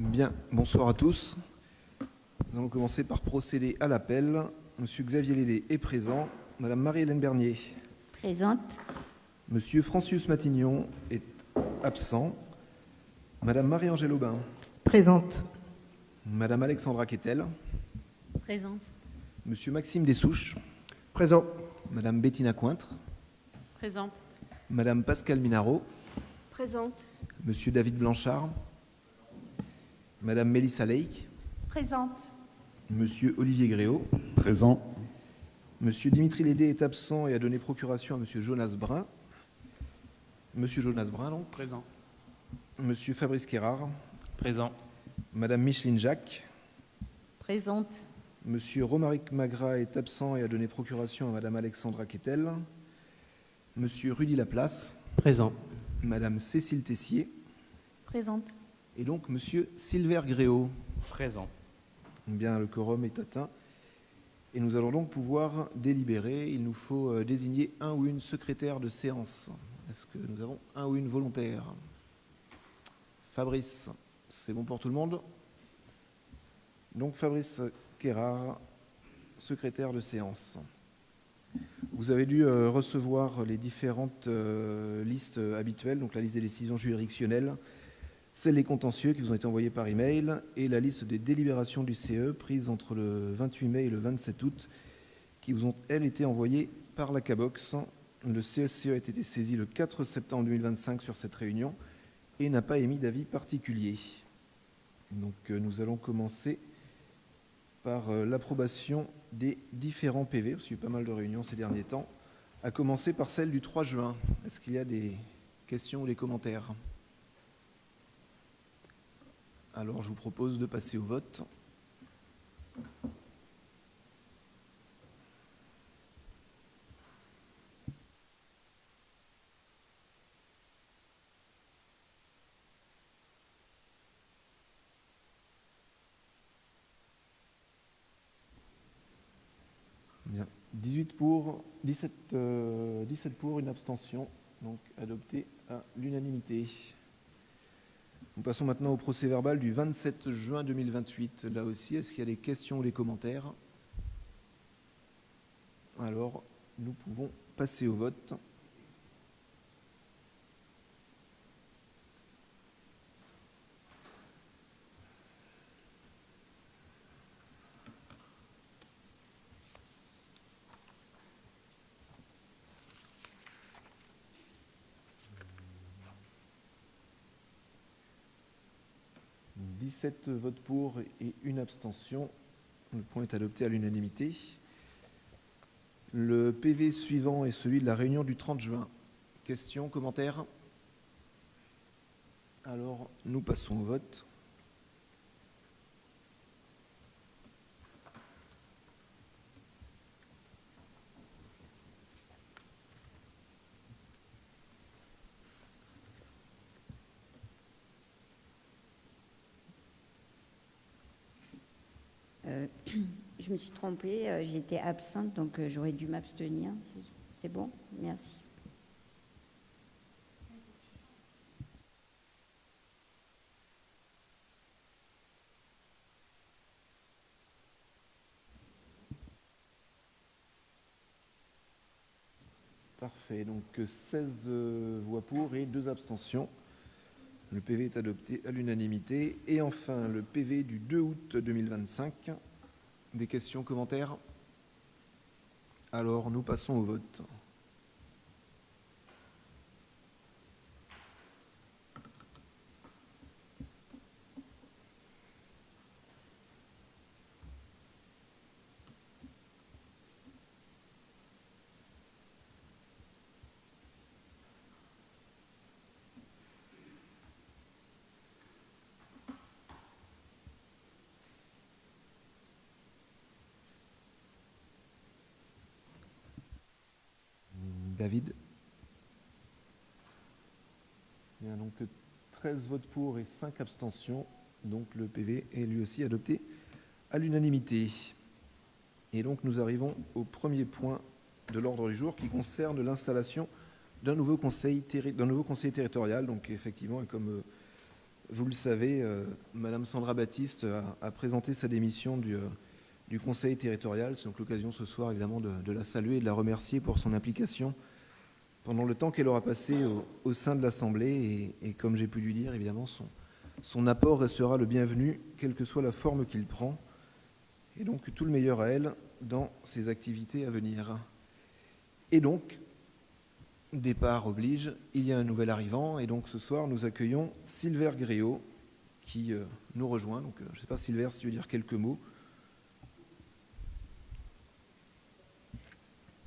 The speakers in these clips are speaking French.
Bien, bonsoir à tous. Nous allons commencer par procéder à l'appel. Monsieur Xavier Lélé est présent. Madame Marie-Hélène Bernier. Présente. Monsieur Francius Matignon est absent. Madame Marie-Angèle Aubin. Présente. Madame Alexandra Quetel. Présente. Monsieur Maxime Dessouches. Présent. Madame Bettina Cointre. Présente. Madame Pascale Minaro. Présente. Monsieur David Blanchard. Madame Mélissa Leik. Présente. Monsieur Olivier Gréau. Présent. Monsieur Dimitri Lédé est absent et a donné procuration à Monsieur Jonas Brun. Monsieur Jonas Brun, donc. Présent. Monsieur Fabrice Quérard. Présent. Madame Micheline Jacques. Présente. Monsieur Romaric Magras est absent et a donné procuration à Madame Alexandra Quetel. Monsieur Rudy Laplace. Présent. Madame Cécile Tessier. Présente. Et donc Monsieur Silver Gréau. Présent. Bien, le quorum est atteint. Et nous allons donc pouvoir délibérer. Il nous faut désigner un ou une secrétaire de séance. Est-ce que nous avons un ou une volontaire? Fabrice, c'est bon pour tout le monde? Donc Fabrice Quérard, secrétaire de séance. Vous avez dû recevoir les différentes listes habituelles, donc la liste des décisions juridictionnelles, celle des contentieux qui vous ont été envoyées par email et la liste des délibérations du CE prises entre le 28 mai et le 27 août qui vous ont, elles, été envoyées par la CABOX. Le CSCE a été saisi le 4 septembre 2025 sur cette réunion et n'a pas émis d'avis particulier. Donc nous allons commencer par l'approbation des différents PV, parce qu'il y a eu pas mal de réunions ces derniers temps, à commencer par celle du 3 juin. Est-ce qu'il y a des questions ou des commentaires? Alors, je vous propose de passer au vote. Bien. 17 pour, une abstention, donc adopté à l'unanimité. Nous passons maintenant au procès verbal du 27 juin 2028. Là aussi, est-ce qu'il y a des questions ou des commentaires? Alors, nous pouvons passer au vote. « 17 votes pour et une abstention. Le point est adopté à l'unanimité. Le PV suivant est celui de la réunion du 30 juin. Questions, commentaires? Alors, nous passons au vote. Je me suis trompée, j'étais absente, donc j'aurais dû m'abstenir. C'est bon? Merci. Parfait, donc 16 voix pour et 2 abstentions. Le PV est adopté à l'unanimité. Et enfin, le PV du 2 août 2025. Des questions, commentaires? Alors, nous passons au vote. David? Il y a donc 13 votes pour et 5 abstentions. Donc le PV est lui aussi adopté à l'unanimité. Et donc nous arrivons au premier point de l'ordre du jour qui concerne l'installation d'un nouveau conseil territorial. Donc effectivement, comme Vous le savez, Madame Sandra Baptiste a présenté sa démission du Conseil territorial. C'est donc l'occasion ce soir, évidemment, de la saluer et de la remercier pour son implication pendant le temps qu'elle aura passé au sein de l'Assemblée. Et comme j'ai pu lui dire, évidemment, son apport restera le bienvenu, quelle que soit la forme qu'il prend. Et donc, tout le meilleur à elle dans ses activités à venir. Et donc, départ oblige, il y a un nouvel arrivant. Et donc, ce soir, nous accueillons Silver Gréau qui nous rejoint. Donc, je ne sais pas, Silver, si tu veux dire quelques mots.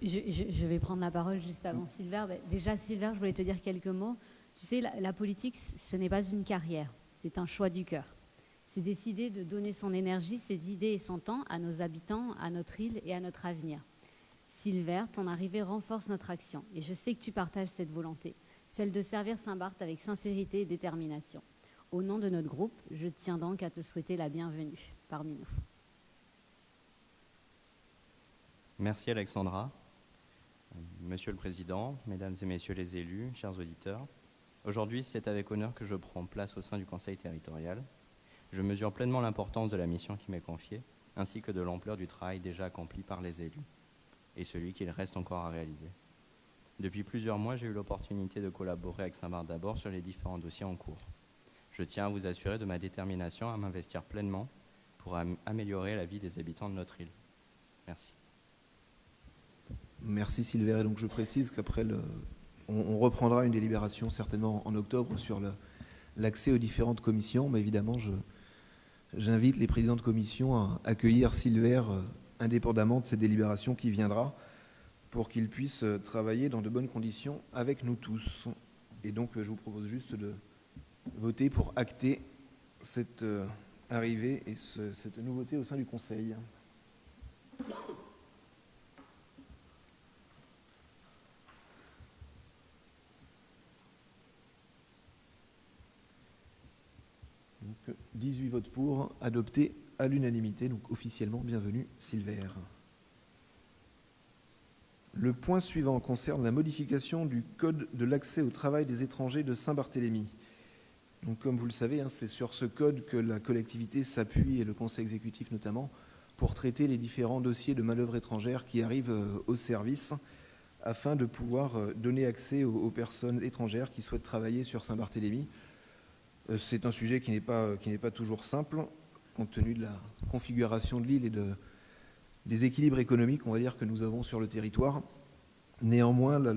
Je vais prendre la parole juste avant Silver. Déjà, Silver, je voulais te dire quelques mots. Tu sais, la politique, ce n'est pas une carrière, c'est un choix du cœur. C'est décider de donner son énergie, ses idées et son temps à nos habitants, à notre île et à notre avenir. Silver, ton arrivée renforce notre action et je sais que tu partages cette volonté, celle de servir Saint-Barth avec sincérité et détermination. Au nom de notre groupe, je tiens donc à te souhaiter la bienvenue parmi nous. Merci Alexandra. Monsieur le Président, Mesdames et Messieurs les élus, chers auditeurs, aujourd'hui c'est avec honneur que je prends place au sein du Conseil territorial. Je mesure pleinement l'importance de la mission qui m'est confiée, ainsi que de l'ampleur du travail déjà accompli par les élus, et celui qu'il reste encore à réaliser. Depuis plusieurs mois, j'ai eu l'opportunité de collaborer avec Saint-Barth d'abord sur les différents dossiers en cours. Je tiens à vous assurer de ma détermination à m'investir pleinement pour améliorer la vie des habitants de notre île. Merci. Merci Silver. Et donc je précise qu'après, on reprendra une délibération certainement en octobre sur l'accès aux différentes commissions. Mais évidemment, j'invite les présidents de commission à accueillir Silver indépendamment de cette délibération qui viendra pour qu'il puisse travailler dans de bonnes conditions avec nous tous. Et donc je vous propose juste de voter pour acter cette arrivée et cette nouveauté au sein du Conseil. Donc, 18 votes pour, adopté à l'unanimité, donc officiellement bienvenue Silver. Le point suivant concerne la modification du Code de l'accès au travail des étrangers de Saint-Barthélemy. Donc, comme vous le savez, c'est sur ce code que la collectivité s'appuie, et le Conseil exécutif notamment, pour traiter les différents dossiers de main-d'œuvre étrangère qui arrivent au service, afin de pouvoir donner accès aux personnes étrangères qui souhaitent travailler sur Saint-Barthélemy. C'est un sujet qui n'est pas toujours simple, compte tenu de la configuration de l'île et des équilibres économiques, on va dire, que nous avons sur le territoire. Néanmoins, là,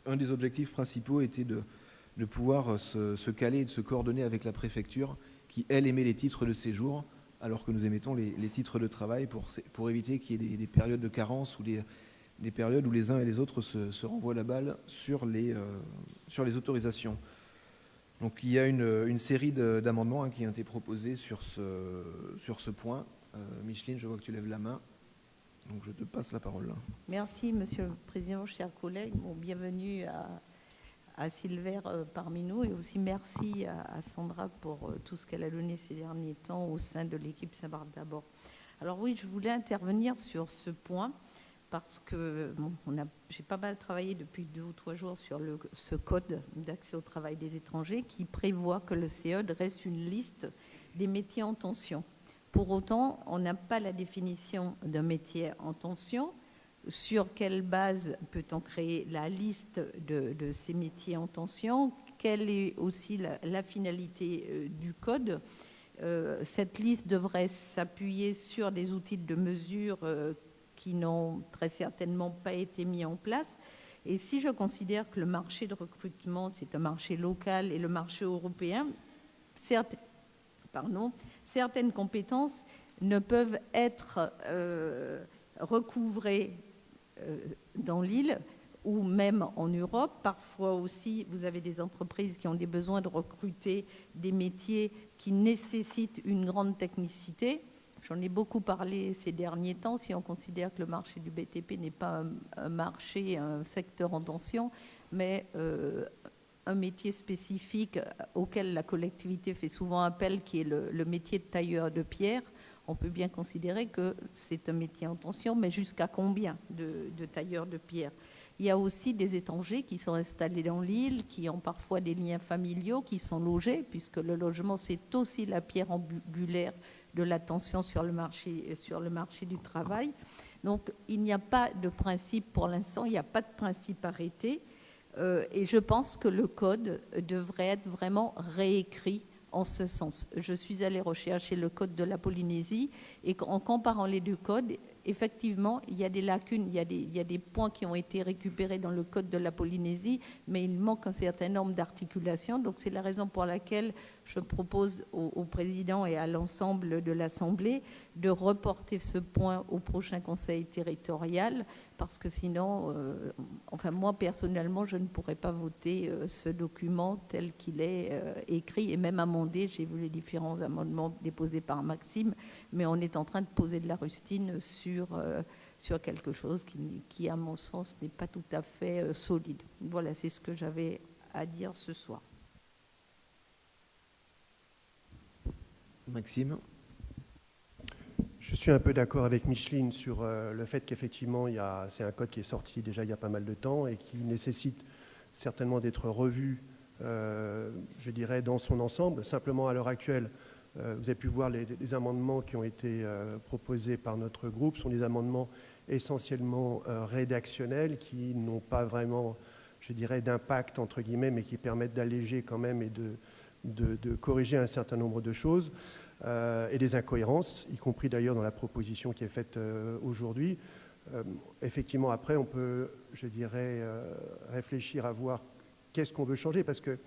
un des objectifs principaux était de pouvoir se caler et de se coordonner avec la préfecture, qui, elle, émet les titres de séjour, alors que nous émettons les titres de travail pour éviter qu'il y ait des périodes de carence ou des périodes où les uns et les autres se renvoient la balle sur les autorisations. Donc il y a une série d'amendements qui ont été proposés sur ce point. Micheline, je vois que tu lèves la main, donc je te passe la parole. Merci, Monsieur le Président, chers collègues. Bienvenue à Silver parmi nous, et aussi merci à Sandra pour tout ce qu'elle a donné ces derniers temps au sein de l'équipe Saint-Barth d'abord. Alors oui, je voulais intervenir sur ce point parce que j'ai pas mal travaillé depuis 2 ou 3 jours sur ce code d'accès au travail des étrangers qui prévoit que le CE reste une liste des métiers en tension. Pour autant, on n'a pas la définition d'un métier en tension. Sur quelle base peut-on créer la liste de ces métiers en tension? Quelle est aussi la finalité du code? Cette liste devrait s'appuyer sur des outils de mesure qui n'ont très certainement pas été mis en place. Et si je considère que le marché de recrutement, c'est un marché local et le marché européen, certaines compétences ne peuvent être recouvrées dans l'île ou même en Europe. Parfois aussi, vous avez des entreprises qui ont des besoins de recruter des métiers qui nécessitent une grande technicité. J'en ai beaucoup parlé ces derniers temps. Si on considère que le marché du BTP n'est pas un marché, un secteur en tension, mais un métier spécifique auquel la collectivité fait souvent appel, qui est le métier de tailleur de pierre, on peut bien considérer que c'est un métier en tension, mais jusqu'à combien de tailleurs de pierre? Il y a aussi des étrangers qui sont installés dans l'île, qui ont parfois des liens familiaux, qui sont logés, puisque le logement, c'est aussi la pierre angulaire de l'attention sur le marché du travail. Donc, il n'y a pas de principe pour l'instant, il n'y a pas de principe arrêté. Et je pense que le code devrait être vraiment réécrit en ce sens. Je suis allée rechercher le code de la Polynésie et en comparant les deux codes, effectivement, il y a des lacunes, il y a des points qui ont été récupérés dans le code de la Polynésie, mais il manque un certain nombre d'articulations. Donc, c'est la raison pour laquelle je propose au président et à l'ensemble de l'Assemblée de reporter ce point au prochain Conseil territorial, parce que sinon, enfin moi personnellement, je ne pourrais pas voter ce document tel qu'il est écrit et même amendé. J'ai vu les différents amendements déposés par Maxime, mais on est en train de poser de la rustine sur quelque chose qui, à mon sens, n'est pas tout à fait solide. Voilà, c'est ce que j'avais à dire ce soir. Maxime. Je suis un peu d'accord avec Micheline sur le fait qu'effectivement, c'est un code qui est sorti déjà il y a pas mal de temps et qui nécessite certainement d'être revu, je dirais, dans son ensemble. Simplement, à l'heure actuelle, vous avez pu voir les amendements qui ont été proposés par notre groupe sont des amendements essentiellement rédactionnels qui n'ont pas vraiment, je dirais, d'impact, entre guillemets, mais qui permettent d'alléger quand même et de corriger un certain nombre de choses. Et des incohérences, y compris d'ailleurs dans la proposition qui est faite aujourd'hui. Effectivement, après, on peut, je dirais, réfléchir à voir qu'est-ce qu'on veut changer, parce que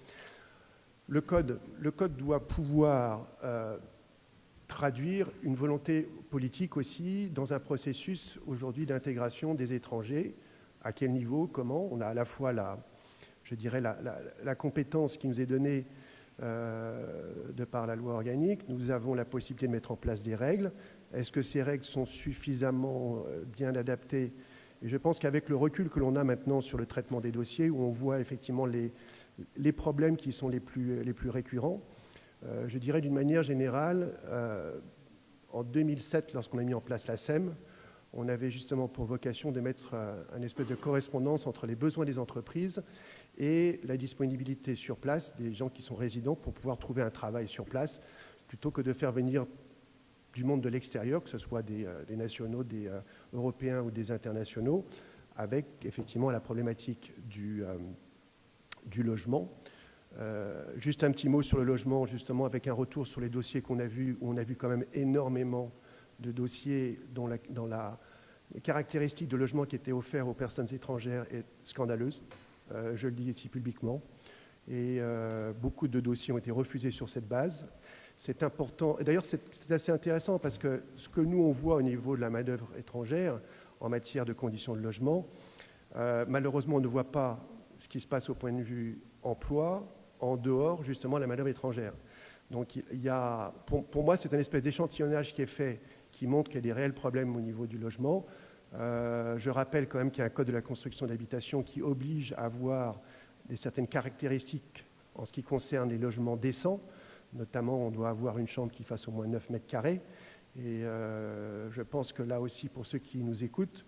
le code doit pouvoir traduire une volonté politique aussi dans un processus aujourd'hui d'intégration des étrangers. À quel niveau, comment? On a à la fois je dirais, la compétence qui nous est donnée de par la loi organique, nous avons la possibilité de mettre en place des règles. Est-ce que ces règles sont suffisamment bien adaptées? Et je pense qu'avec le recul que l'on a maintenant sur le traitement des dossiers, où on voit effectivement les problèmes qui sont les plus récurrents, je dirais d'une manière générale, en 2007, lorsqu'on a mis en place la SEM, on avait justement pour vocation de mettre une espèce de correspondance entre les besoins des entreprises et la disponibilité sur place des gens qui sont résidents pour pouvoir trouver un travail sur place, plutôt que de faire venir du monde de l'extérieur, que ce soit des nationaux, des européens ou des internationaux, avec effectivement la problématique du logement. Juste un petit mot sur le logement, justement, avec un retour sur les dossiers qu'on a vus, où on a vu quand même énormément de dossiers dont les caractéristiques de logement qui étaient offerts aux personnes étrangères est scandaleuse. Je le dis ici publiquement, et beaucoup de dossiers ont été refusés sur cette base. C'est important, et d'ailleurs c'est assez intéressant parce que ce que nous on voit au niveau de la main-d'œuvre étrangère en matière de conditions de logement, malheureusement on ne voit pas ce qui se passe au point de vue emploi en dehors justement de la main-d'œuvre étrangère. Donc il y a, pour moi c'est une espèce d'échantillonnage qui est fait, qui montre qu'il y a des réels problèmes au niveau du logement. Je rappelle quand même qu'il y a un code de la construction d'habitation qui oblige à avoir certaines caractéristiques en ce qui concerne les logements décents. Notamment, on doit avoir une chambre qui fasse au moins 9 mètres carrés. Et je pense que là aussi, pour ceux qui nous écoutent,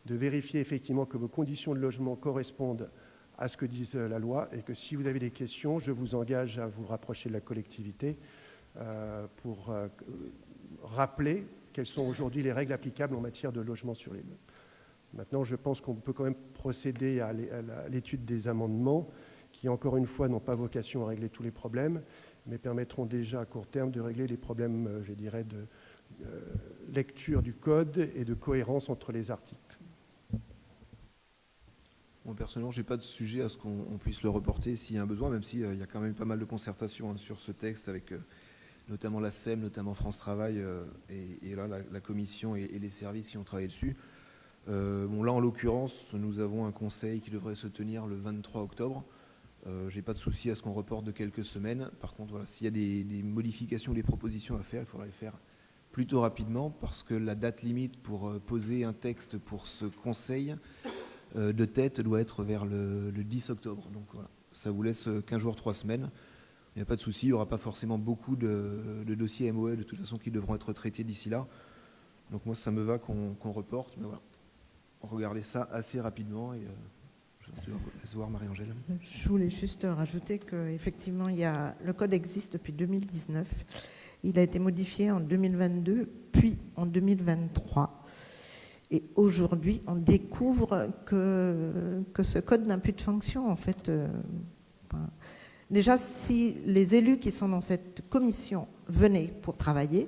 de vérifier effectivement que vos conditions de logement correspondent à ce que dit la loi et que si vous avez des questions, je vous engage à vous rapprocher de la collectivité pour rappeler quelles sont aujourd'hui les règles applicables en matière de logement sur l'île. Maintenant, je pense qu'on peut quand même procéder à l'étude des amendements qui, encore une fois, n'ont pas vocation à régler tous les problèmes, mais permettront déjà à court terme de régler les problèmes, je dirais, de lecture du code et de cohérence entre les articles. Moi, personnellement, je n'ai pas de sujet à ce qu'on puisse le reporter s'il y a un besoin, même s'il y a quand même pas mal de concertation sur ce texte avec notamment la SEM, notamment France Travail et là, la commission et les services qui ont travaillé dessus. Bon, là, en l'occurrence, nous avons un conseil qui devrait se tenir le 23 octobre. Je n'ai pas de souci à ce qu'on reporte de quelques semaines. Par contre, voilà, s'il y a des modifications, des propositions à faire, il faudra les faire plutôt rapidement parce que la date limite pour poser un texte pour ce conseil de tête doit être vers le 10 octobre. Donc voilà, ça vous laisse 15 jours, 3 semaines. Il n'y a pas de souci, il n'y aura pas forcément beaucoup de dossiers MOE de toute façon qui devront être traités d'ici là. Donc moi, ça me va qu'on reporte, mais voilà. Regardez ça assez rapidement et Je laisse voir Marie-Angèle. Je voulais juste rajouter qu'effectivement, le code existe depuis 2019. Il a été modifié en 2022, puis en 2023. Et aujourd'hui, on découvre que ce code n'a plus de fonction, en fait. Déjà, si les élus qui sont dans cette commission venaient pour travailler,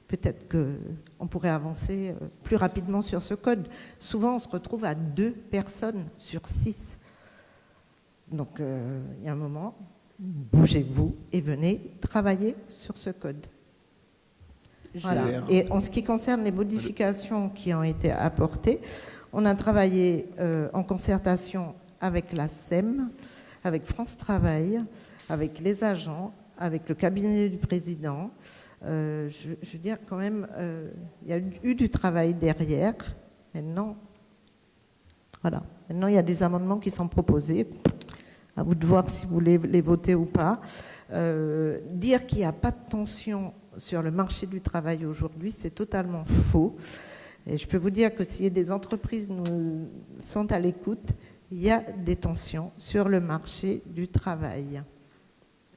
peut-être qu'on pourrait avancer plus rapidement sur ce code. Souvent, on se retrouve à 2 personnes sur 6. Donc, il y a un moment, bougez-vous et venez travailler sur ce code. Voilà. Et en ce qui concerne les modifications qui ont été apportées, on a travaillé en concertation avec la SEM, avec France Travail, avec les agents, avec le cabinet du président. Je veux dire quand même, il y a eu du travail derrière. Maintenant, voilà. Maintenant, il y a des amendements qui sont proposés. À vous de voir si vous voulez les voter ou pas. Dire qu'il n'y a pas de tension sur le marché du travail aujourd'hui, c'est totalement faux. Et je peux vous dire que si des entreprises nous sont à l'écoute, il y a des tensions sur le marché du travail.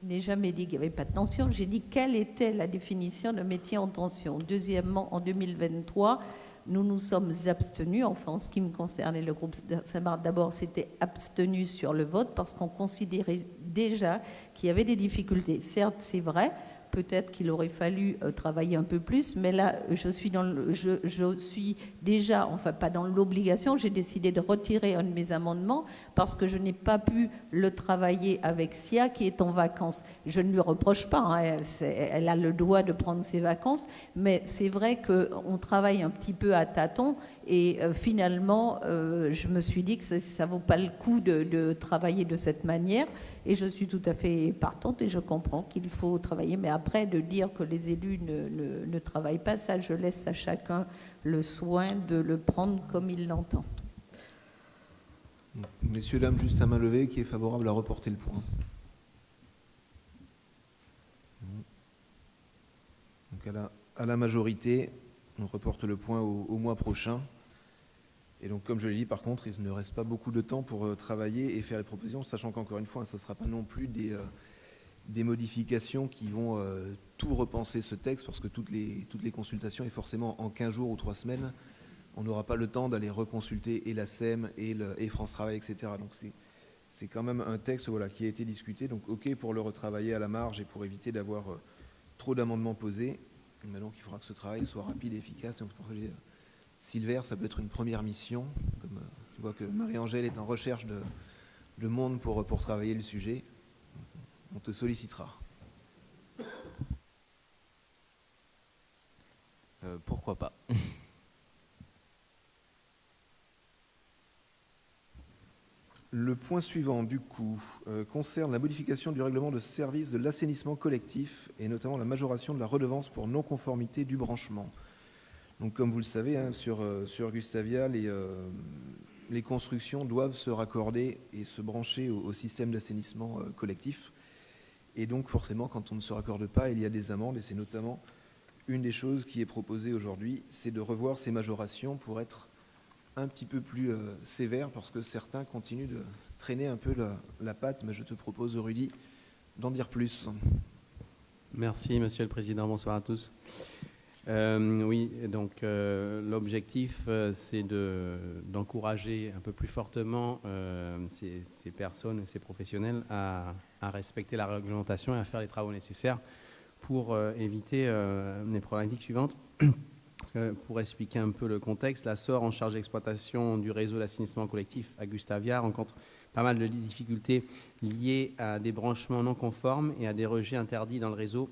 Je n'ai jamais dit qu'il n'y avait pas de tension. J'ai dit quelle était la définition de métier en tension. Deuxièmement, en 2023, nous nous sommes abstenus, enfin en ce qui me concernait le groupe Saint-Marc, d'abord c'était abstenu sur le vote parce qu'on considérait déjà qu'il y avait des difficultés. Certes, c'est vrai, peut-être qu'il aurait fallu travailler un peu plus, mais là, je suis déjà, enfin pas dans l'obligation, j'ai décidé de retirer un de mes amendements parce que je n'ai pas pu le travailler avec Sia qui est en vacances. Je ne lui reproche pas, hein, elle a le droit de prendre ses vacances, mais c'est vrai qu'on travaille un petit peu à tâtons et finalement, je me suis dit que ça ne vaut pas le coup de travailler de cette manière et je suis tout à fait partante et je comprends qu'il faut travailler, mais après de dire que les élus ne travaillent pas, ça je laisse à chacun le soin de le prendre comme il l'entend. Messieurs, dames, juste à main levée, qui est favorable à reporter le point. Donc à la majorité, on reporte le point au mois prochain. Et donc, comme je l'ai dit, par contre, il ne reste pas beaucoup de temps pour travailler et faire les propositions, sachant qu'encore une fois, ça ne sera pas non plus des modifications qui vont tout repenser ce texte, parce que toutes les consultations, et forcément en 15 jours ou 3 semaines, on n'aura pas le temps d'aller reconsulter et la SEM et France Travail, etc. Donc c'est quand même un texte qui a été discuté. Donc OK pour le retravailler à la marge et pour éviter d'avoir trop d'amendements posés. Mais donc il faudra que ce travail soit rapide et efficace. Donc pour Silver, ça peut être une première mission. Comme je vois que Marie-Angèle est en recherche de monde pour travailler le sujet. On te sollicitera. Pourquoi pas. Le point suivant, du coup, concerne la modification du règlement de service de l'assainissement collectif et notamment la majoration de la redevance pour non-conformité du branchement. Donc, comme vous le savez, hein, sur Gustavia, les constructions doivent se raccorder et se brancher au système d'assainissement collectif. Et donc, forcément, quand on ne se raccorde pas, il y a des amendes. Et c'est notamment une des choses qui est proposée aujourd'hui, c'est de revoir ces majorations pour être un petit peu plus sévère, parce que certains continuent de traîner un peu la patte. Mais je te propose, Rudy, d'en dire plus. Merci, Monsieur le Président. Bonsoir à tous. Oui, donc l'objectif, c'est d'encourager un peu plus fortement ces personnes, ces professionnels à respecter la réglementation et à faire les travaux nécessaires pour éviter les problématiques suivantes. Parce que pour expliquer un peu le contexte, la SOR en charge d'exploitation du réseau d'assainissement collectif à Gustavia rencontre pas mal de difficultés liées à des branchements non conformes et à des rejets interdits dans le réseau.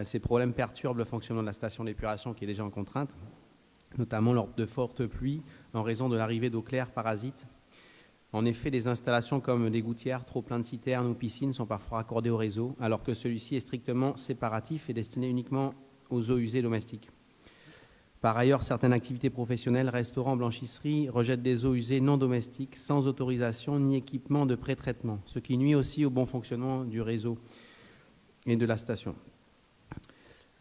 Ces problèmes perturbent le fonctionnement de la station d'épuration qui est déjà en contrainte, notamment lors de fortes pluies en raison de l'arrivée d'eau claire parasite. En effet, des installations comme des gouttières, trop plein de citernes ou piscines sont parfois raccordées au réseau, alors que celui-ci est strictement séparatif et destiné uniquement aux eaux usées domestiques. Par ailleurs, certaines activités professionnelles, restaurants, blanchisseries, rejettent des eaux usées non domestiques sans autorisation ni équipement de pré-traitement, ce qui nuit aussi au bon fonctionnement du réseau et de la station.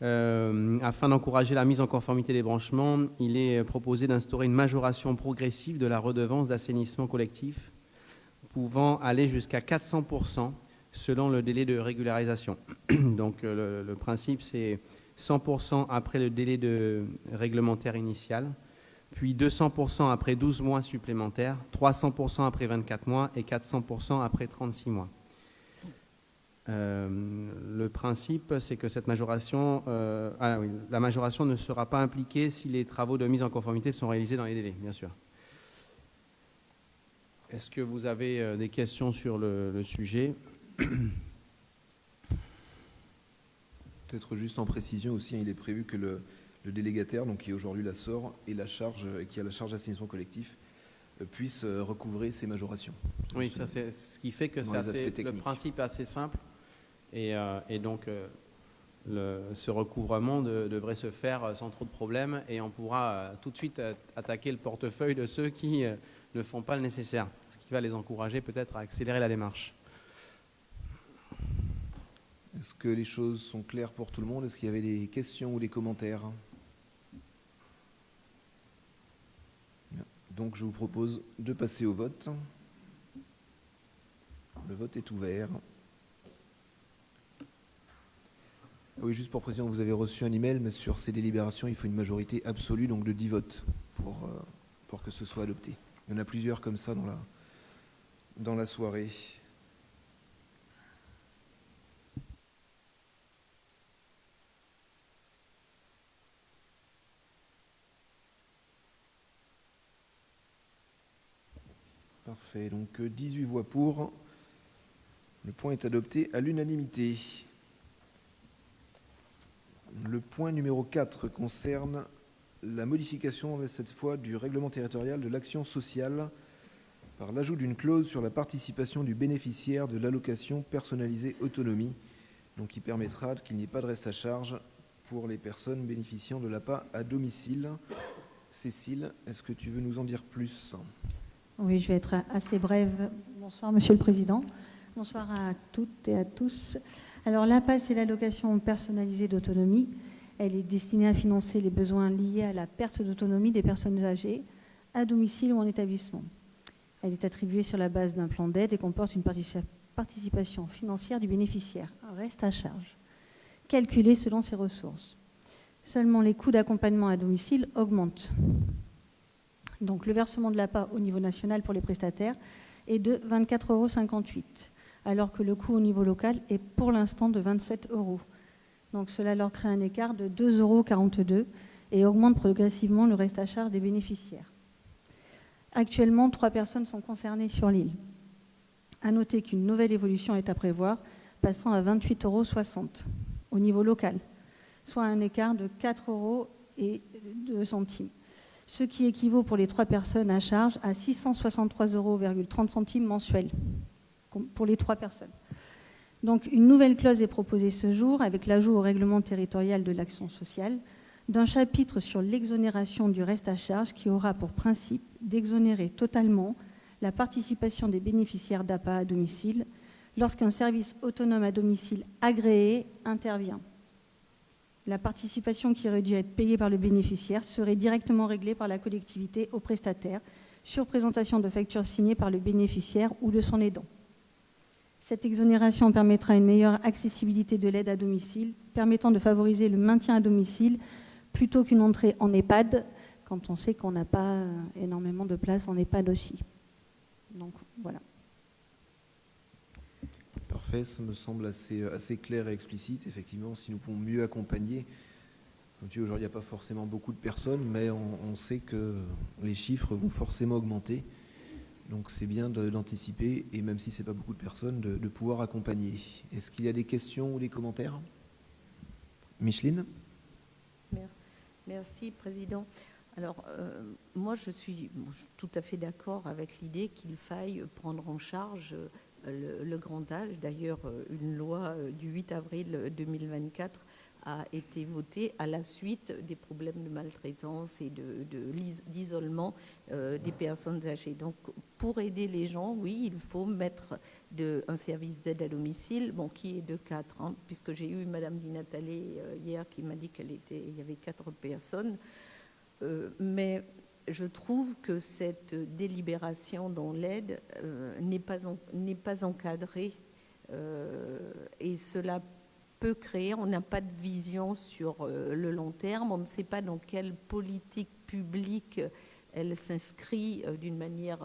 Afin d'encourager la mise en conformité des branchements, il est proposé d'instaurer une majoration progressive de la redevance d'assainissement collectif pouvant aller jusqu'à 400% selon le délai de régularisation. Donc le principe, c'est 100% après le délai réglementaire initial, puis 200% après 12 mois supplémentaires, 300% après 24 mois et 400% après 36 mois. Le principe, c'est que cette majoration, la majoration ne sera pas impliquée si les travaux de mise en conformité sont réalisés dans les délais, bien sûr. Est-ce que vous avez des questions sur le sujet? Peut-être juste en précision aussi, il est prévu que le délégataire, donc qui aujourd'hui la SOR, et qui a la charge d'assainissement collectif, puisse recouvrer ces majorations. Oui, ça c'est ce qui fait que le principe est assez simple. Et donc, ce recouvrement devrait se faire sans trop de problèmes et on pourra tout de suite attaquer le portefeuille de ceux qui ne font pas le nécessaire, ce qui va les encourager peut-être à accélérer la démarche. Est-ce que les choses sont claires pour tout le monde? Est-ce qu'il y avait des questions ou des commentaires? Donc, je vous propose de passer au vote. Le vote est ouvert. Oui, juste pour préciser, vous avez reçu un email, mais sur ces délibérations, il faut une majorité absolue, donc de 10 votes, pour que ce soit adopté. Il y en a plusieurs comme ça dans la soirée. Parfait, donc 18 voix pour. Le point est adopté à l'unanimité. Le point numéro 4 concerne la modification, cette fois, du règlement territorial de l'action sociale par l'ajout d'une clause sur la participation du bénéficiaire de l'allocation personnalisée autonomie, donc qui permettra qu'il n'y ait pas de reste à charge pour les personnes bénéficiant de l'APA à domicile. Cécile, est-ce que tu veux nous en dire plus? Oui, je vais être assez brève. Bonsoir, Monsieur le Président. Bonsoir à toutes et à tous. Alors, l'APA, c'est l'allocation personnalisée d'autonomie. Elle est destinée à financer les besoins liés à la perte d'autonomie des personnes âgées, à domicile ou en établissement. Elle est attribuée sur la base d'un plan d'aide et comporte une participation financière du bénéficiaire, un reste à charge, calculé selon ses ressources. Seulement, les coûts d'accompagnement à domicile augmentent. Donc, le versement de l'APA au niveau national pour les prestataires est de 24,58 €, alors que le coût au niveau local est pour l'instant de 27 €. Donc, cela leur crée un écart de 2,42 € et augmente progressivement le reste à charge des bénéficiaires. Actuellement, 3 personnes sont concernées sur l'île. À noter qu'une nouvelle évolution est à prévoir, passant à 28,60 € au niveau local, soit un écart de 4,02 €, ce qui équivaut pour les 3 personnes à charge à 663,30 € mensuels pour les 3 personnes. Donc, une nouvelle clause est proposée ce jour avec l'ajout au règlement territorial de l'action sociale d'un chapitre sur l'exonération du reste à charge qui aura pour principe d'exonérer totalement la participation des bénéficiaires d'APA à domicile lorsqu'un service autonome à domicile agréé intervient. La participation qui aurait dû être payée par le bénéficiaire serait directement réglée par la collectivité au prestataire sur présentation de factures signées par le bénéficiaire ou de son aidant. Cette exonération permettra une meilleure accessibilité de l'aide à domicile, permettant de favoriser le maintien à domicile plutôt qu'une entrée en EHPAD, quand on sait qu'on n'a pas énormément de place en EHPAD aussi. Donc voilà. Parfait, ça me semble assez clair et explicite. Effectivement, si nous pouvons mieux accompagner, comme tu dis, aujourd'hui il n'y a pas forcément beaucoup de personnes, mais on sait que les chiffres vont forcément augmenter. Donc c'est bien d'anticiper, et même si ce n'est pas beaucoup de personnes, de pouvoir accompagner. Est-ce qu'il y a des questions ou des commentaires? Micheline? Merci, Président. Alors, moi, je suis tout à fait d'accord avec l'idée qu'il faille prendre en charge le grand âge. D'ailleurs, une loi du 8 avril 2024 a été votée à la suite des problèmes de maltraitance et d'isolement des personnes âgées. Donc, pour aider les gens, oui, il faut mettre un service d'aide à domicile, qui est de 4 ans, puisque j'ai eu Madame Di Natale hier qui m'a dit qu'il y avait 4 personnes. Mais je trouve que cette délibération dans l'aide n'est pas encadrée et cela peut créer, on n'a pas de vision sur le long terme, on ne sait pas dans quelle politique publique elle s'inscrit d'une manière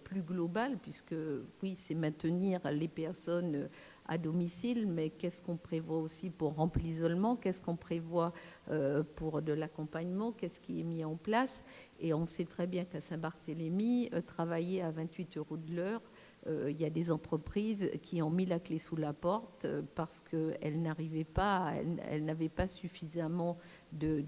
plus globale, puisque oui, c'est maintenir les personnes à domicile, mais qu'est-ce qu'on prévoit aussi pour remplir l'isolement, qu'est-ce qu'on prévoit pour de l'accompagnement, qu'est-ce qui est mis en place. Et on sait très bien qu'à Saint-Barthélemy, travailler à 28 € de l'heure, il y a des entreprises qui ont mis la clé sous la porte parce qu'elles n'avaient pas suffisamment de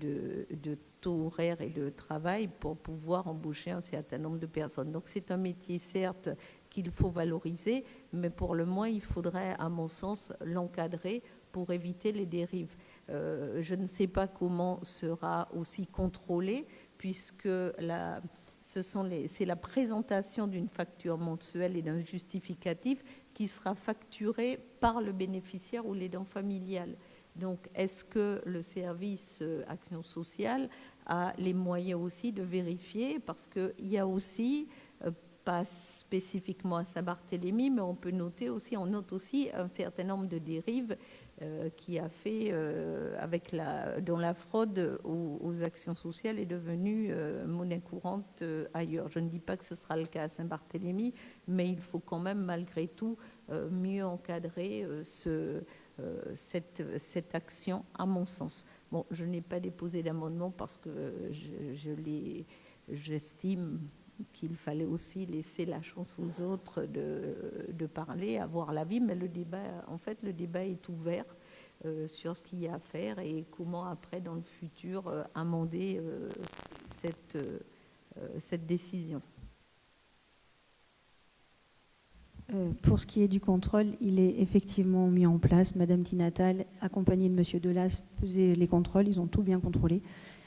taux horaire et de travail pour pouvoir embaucher un certain nombre de personnes. Donc c'est un métier certes qu'il faut valoriser, mais pour le moins il faudrait à mon sens l'encadrer pour éviter les dérives. Je ne sais pas comment sera aussi contrôlé puisque c'est la présentation d'une facture mensuelle et d'un justificatif qui sera facturé par le bénéficiaire ou l'aidant familial. Donc, est-ce que le service Action sociale a les moyens aussi de vérifier? Parce qu'il y a aussi, pas spécifiquement à Saint-Barthélemy, mais on note aussi un certain nombre de dérives qui a fait dont la fraude aux actions sociales est devenue monnaie courante ailleurs. Je ne dis pas que ce sera le cas à Saint-Barthélemy, mais il faut quand même malgré tout mieux encadrer cette action, à mon sens. Bon, je n'ai pas déposé d'amendement parce que j'estime qu'il fallait aussi laisser la chance aux autres de parler, avoir l'avis, mais le débat est ouvert sur ce qu'il y a à faire et comment après, dans le futur, amender cette décision. Pour ce qui est du contrôle, il est effectivement mis en place. Madame Dinatal, accompagnée de Monsieur Delas, faisait les contrôles. Ils ont tout bien contrôlé.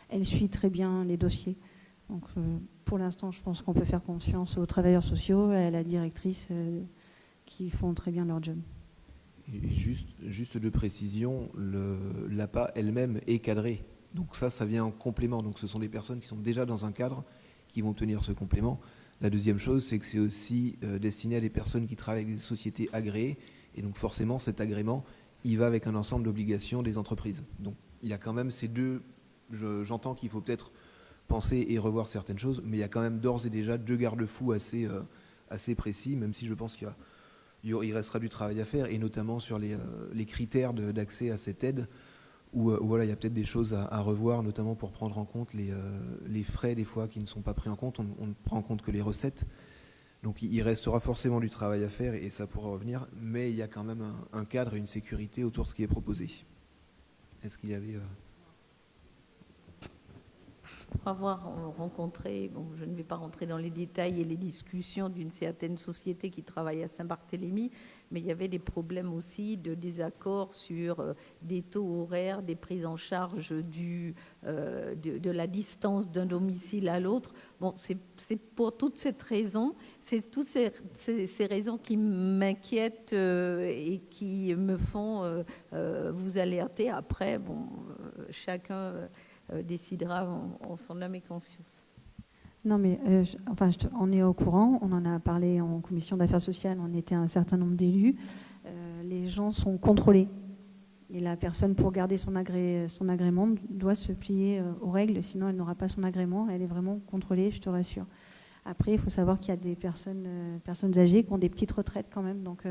Elle suit très bien les dossiers. Donc, pour l'instant, je pense qu'on peut faire confiance aux travailleurs sociaux et à la directrice qui font très bien leur job. Et juste de précision, l'APA elle-même est cadrée. Donc ça vient en complément. Donc ce sont des personnes qui sont déjà dans un cadre qui vont tenir ce complément. La deuxième chose, c'est que c'est aussi destiné à des personnes qui travaillent avec des sociétés agréées. Et donc forcément, cet agrément, il va avec un ensemble d'obligations des entreprises. Donc il y a quand même ces deux... J'entends qu'il faut peut-être penser et revoir certaines choses, mais il y a quand même d'ores et déjà deux garde-fous assez précis, même si je pense qu'il restera du travail à faire, et notamment sur les critères d'accès à cette aide, où voilà, il y a peut-être des choses à revoir, notamment pour prendre en compte les frais, des fois, qui ne sont pas pris en compte. On ne prend en compte que les recettes. Donc il restera forcément du travail à faire, et ça pourra revenir, mais il y a quand même un cadre et une sécurité autour de ce qui est proposé. Est-ce qu'il y avait... Pour avoir rencontré, je ne vais pas rentrer dans les détails et les discussions d'une certaine société qui travaille à Saint-Barthélemy, mais il y avait des problèmes aussi de désaccord sur des taux horaires, des prises en charge de la distance d'un domicile à l'autre. Bon, c'est pour toutes ces raisons, c'est toutes ces raisons qui m'inquiètent et qui me font vous alerter. Après, chacun décidera en son âme et conscience. Non, mais on est au courant, on en a parlé en commission d'affaires sociales, on était un certain nombre d'élus. Les gens sont contrôlés. Et la personne, pour garder son agrément, doit se plier aux règles, sinon elle n'aura pas son agrément. Elle est vraiment contrôlée, je te rassure. Après, il faut savoir qu'il y a des personnes âgées qui ont des petites retraites quand même, donc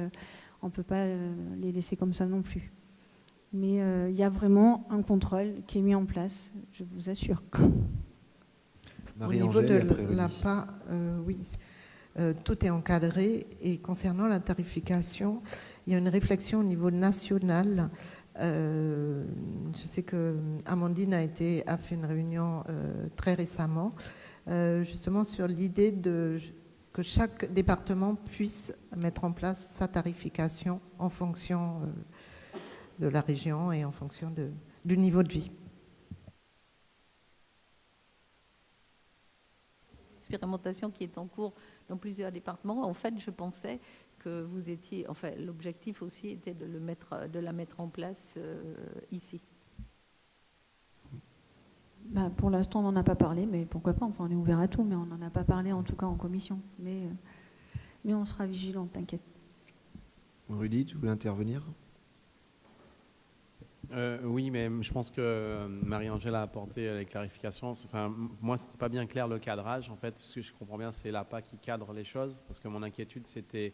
on ne peut pas les laisser comme ça non plus. Mais il y a vraiment un contrôle qui est mis en place, je vous assure. Au niveau de l'APA, oui, tout est encadré. Et concernant la tarification, il y a une réflexion au niveau national. Je sais que Amandine a fait une réunion très récemment, justement sur l'idée que chaque département puisse mettre en place sa tarification en fonction de la région et en fonction du niveau de vie. Expérimentation qui est en cours dans plusieurs départements. En fait, je pensais que l'objectif aussi était de la mettre en place ici. pour l'instant, on n'en a pas parlé, mais pourquoi pas, enfin, on est ouvert à tout, mais on n'en a pas parlé, en tout cas en commission. Mais on sera vigilant, t'inquiète. Rudy, tu voulais intervenir? Oui, mais je pense que Marie-Angèle a apporté les clarifications. Enfin, moi, c'était pas bien clair le cadrage. En fait, ce que je comprends bien, c'est l'APA qui cadre les choses, parce que mon inquiétude, c'était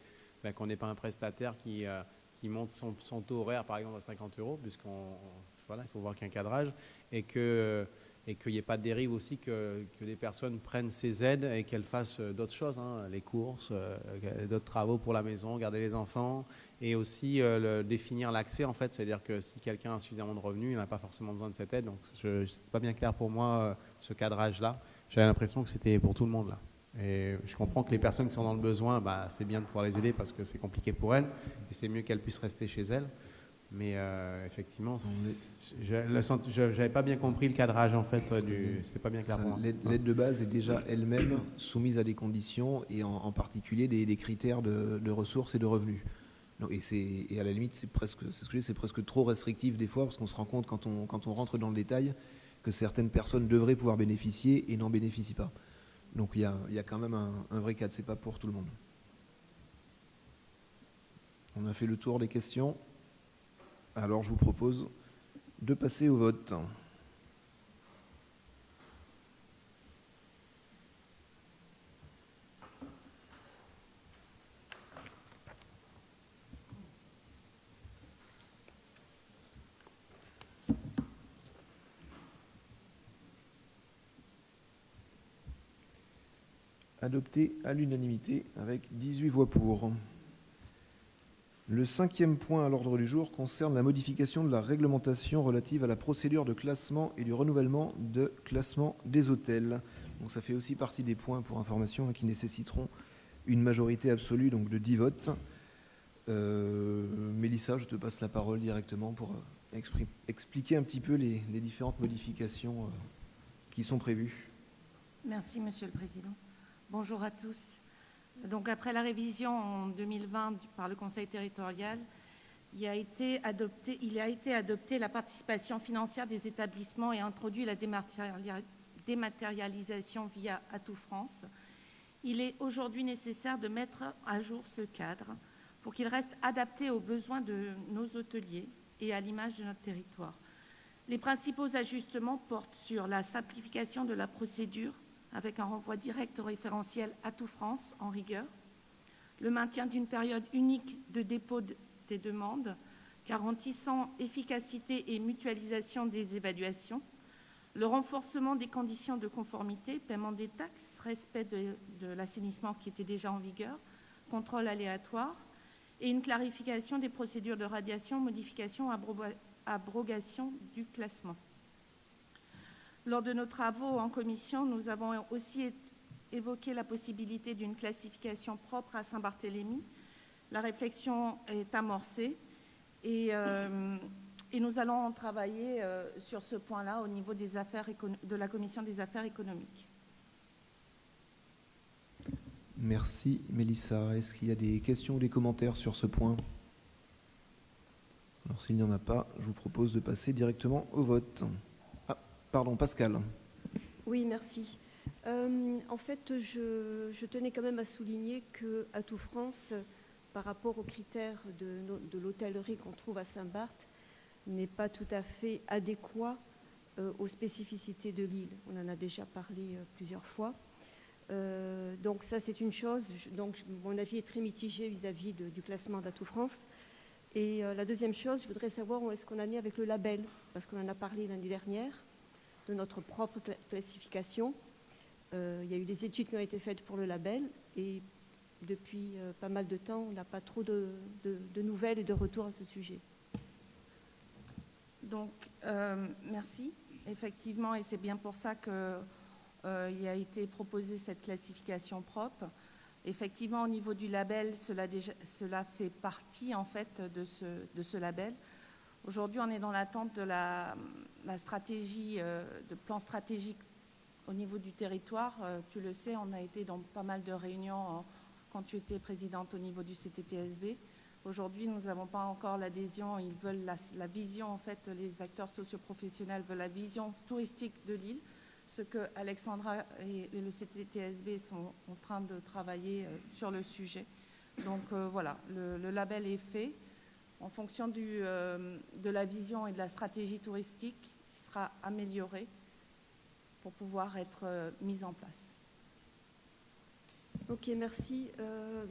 qu'on n'ait pas un prestataire qui monte son taux horaire, par exemple, à 50 €, voilà, il faut voir qu'il y a un cadrage, et qu'il n'y ait pas de dérive aussi que des personnes prennent ces aides et qu'elles fassent d'autres choses, hein, les courses, d'autres travaux pour la maison, garder les enfants, et aussi définir l'accès, en fait, c'est-à-dire que si quelqu'un a suffisamment de revenus, il n'a pas forcément besoin de cette aide. Donc, ce n'est pas bien clair pour moi, ce cadrage-là. J'avais l'impression que c'était pour tout le monde, là. Et je comprends que les personnes qui sont dans le besoin, c'est bien de pouvoir les aider parce que c'est compliqué pour elles, et c'est mieux qu'elles puissent rester chez elles. Mais effectivement, je n'avais pas bien compris le cadrage, en fait, c'était pas bien clair pour moi. L'aide de base est déjà elle-même soumise à des conditions, et en particulier des critères de ressources et de revenus. Et à la limite, c'est presque trop restrictif des fois, parce qu'on se rend compte quand on rentre dans le détail que certaines personnes devraient pouvoir bénéficier et n'en bénéficient pas. Donc il y a quand même un vrai cadre, c'est pas pour tout le monde. On a fait le tour des questions. Alors je vous propose de passer au vote. Adopté à l'unanimité avec 18 voix pour. Le 5e point à l'ordre du jour concerne la modification de la réglementation relative à la procédure de classement et du renouvellement de classement des hôtels. Donc ça fait aussi partie des points pour information qui nécessiteront une majorité absolue, donc de 10 votes. Mélissa, je te passe la parole directement pour expliquer un petit peu les différentes modifications qui sont prévues. Merci, Monsieur le Président. Bonjour à tous. Donc, après la révision en 2020 par le Conseil territorial, il a été adopté la participation financière des établissements et introduit la dématérialisation via Atout France. Il est aujourd'hui nécessaire de mettre à jour ce cadre pour qu'il reste adapté aux besoins de nos hôteliers et à l'image de notre territoire. Les principaux ajustements portent sur la simplification de la procédure, avec un renvoi direct au référentiel Atout France en rigueur, le maintien d'une période unique de dépôt des demandes, garantissant efficacité et mutualisation des évaluations, le renforcement des conditions de conformité, paiement des taxes, respect de l'assainissement qui était déjà en vigueur, contrôle aléatoire, et une clarification des procédures de radiation, modification, abrogation du classement. Lors de nos travaux en commission, nous avons aussi évoqué la possibilité d'une classification propre à Saint-Barthélemy. La réflexion est amorcée et nous allons travailler sur ce point-là au niveau de la commission des affaires économiques. Merci Mélissa. Est-ce qu'il y a des questions ou des commentaires sur ce point? Alors s'il n'y en a pas, je vous propose de passer directement au vote. Pardon, Pascal. Oui, merci. En fait, je tenais quand même à souligner que Atout France, par rapport aux critères de l'hôtellerie qu'on trouve à Saint-Barth, n'est pas tout à fait adéquat aux spécificités de l'île. On en a déjà parlé plusieurs fois. Donc ça, c'est une chose. Donc mon avis est très mitigé vis-à-vis du classement d'Atout France. Et la deuxième chose, je voudrais savoir où est-ce qu'on en est avec le label, parce qu'on en a parlé l'année dernière, de notre propre classification. Il y a eu des études qui ont été faites pour le label et depuis pas mal de temps, on n'a pas trop de nouvelles et de retours à ce sujet. Donc, merci. Effectivement, et c'est bien pour ça qu'il a été proposé cette classification propre. Effectivement, au niveau du label, cela fait partie en fait de ce label. Aujourd'hui, on est dans l'attente de la stratégie, de plan stratégique au niveau du territoire. Tu le sais, on a été dans pas mal de réunions quand tu étais présidente au niveau du CTTSB. Aujourd'hui, nous n'avons pas encore l'adhésion. Ils veulent la vision, en fait, les acteurs socioprofessionnels veulent la vision touristique de l'île. ce que Alexandra et le CTTSB sont en train de travailler sur le sujet. Donc voilà, le label est fait. En fonction de la vision et de la stratégie touristique, il sera amélioré pour pouvoir être mis en place. Ok, merci.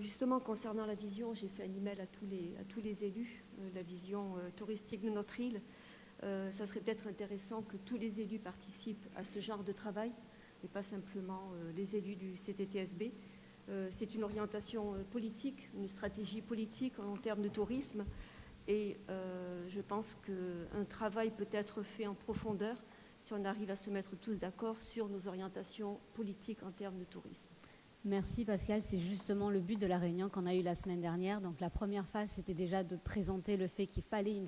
Justement, concernant la vision, j'ai fait un email à tous les élus, la vision touristique de notre île. Ça serait peut-être intéressant que tous les élus participent à ce genre de travail, et pas simplement les élus du CTTSB. C'est une orientation politique, une stratégie politique en termes de tourisme, et je pense qu'un travail peut être fait en profondeur si on arrive à se mettre tous d'accord sur nos orientations politiques en termes de tourisme. Merci Pascal, c'est justement le but de la réunion qu'on a eue la semaine dernière. Donc la première phase, c'était déjà de présenter le fait qu'il fallait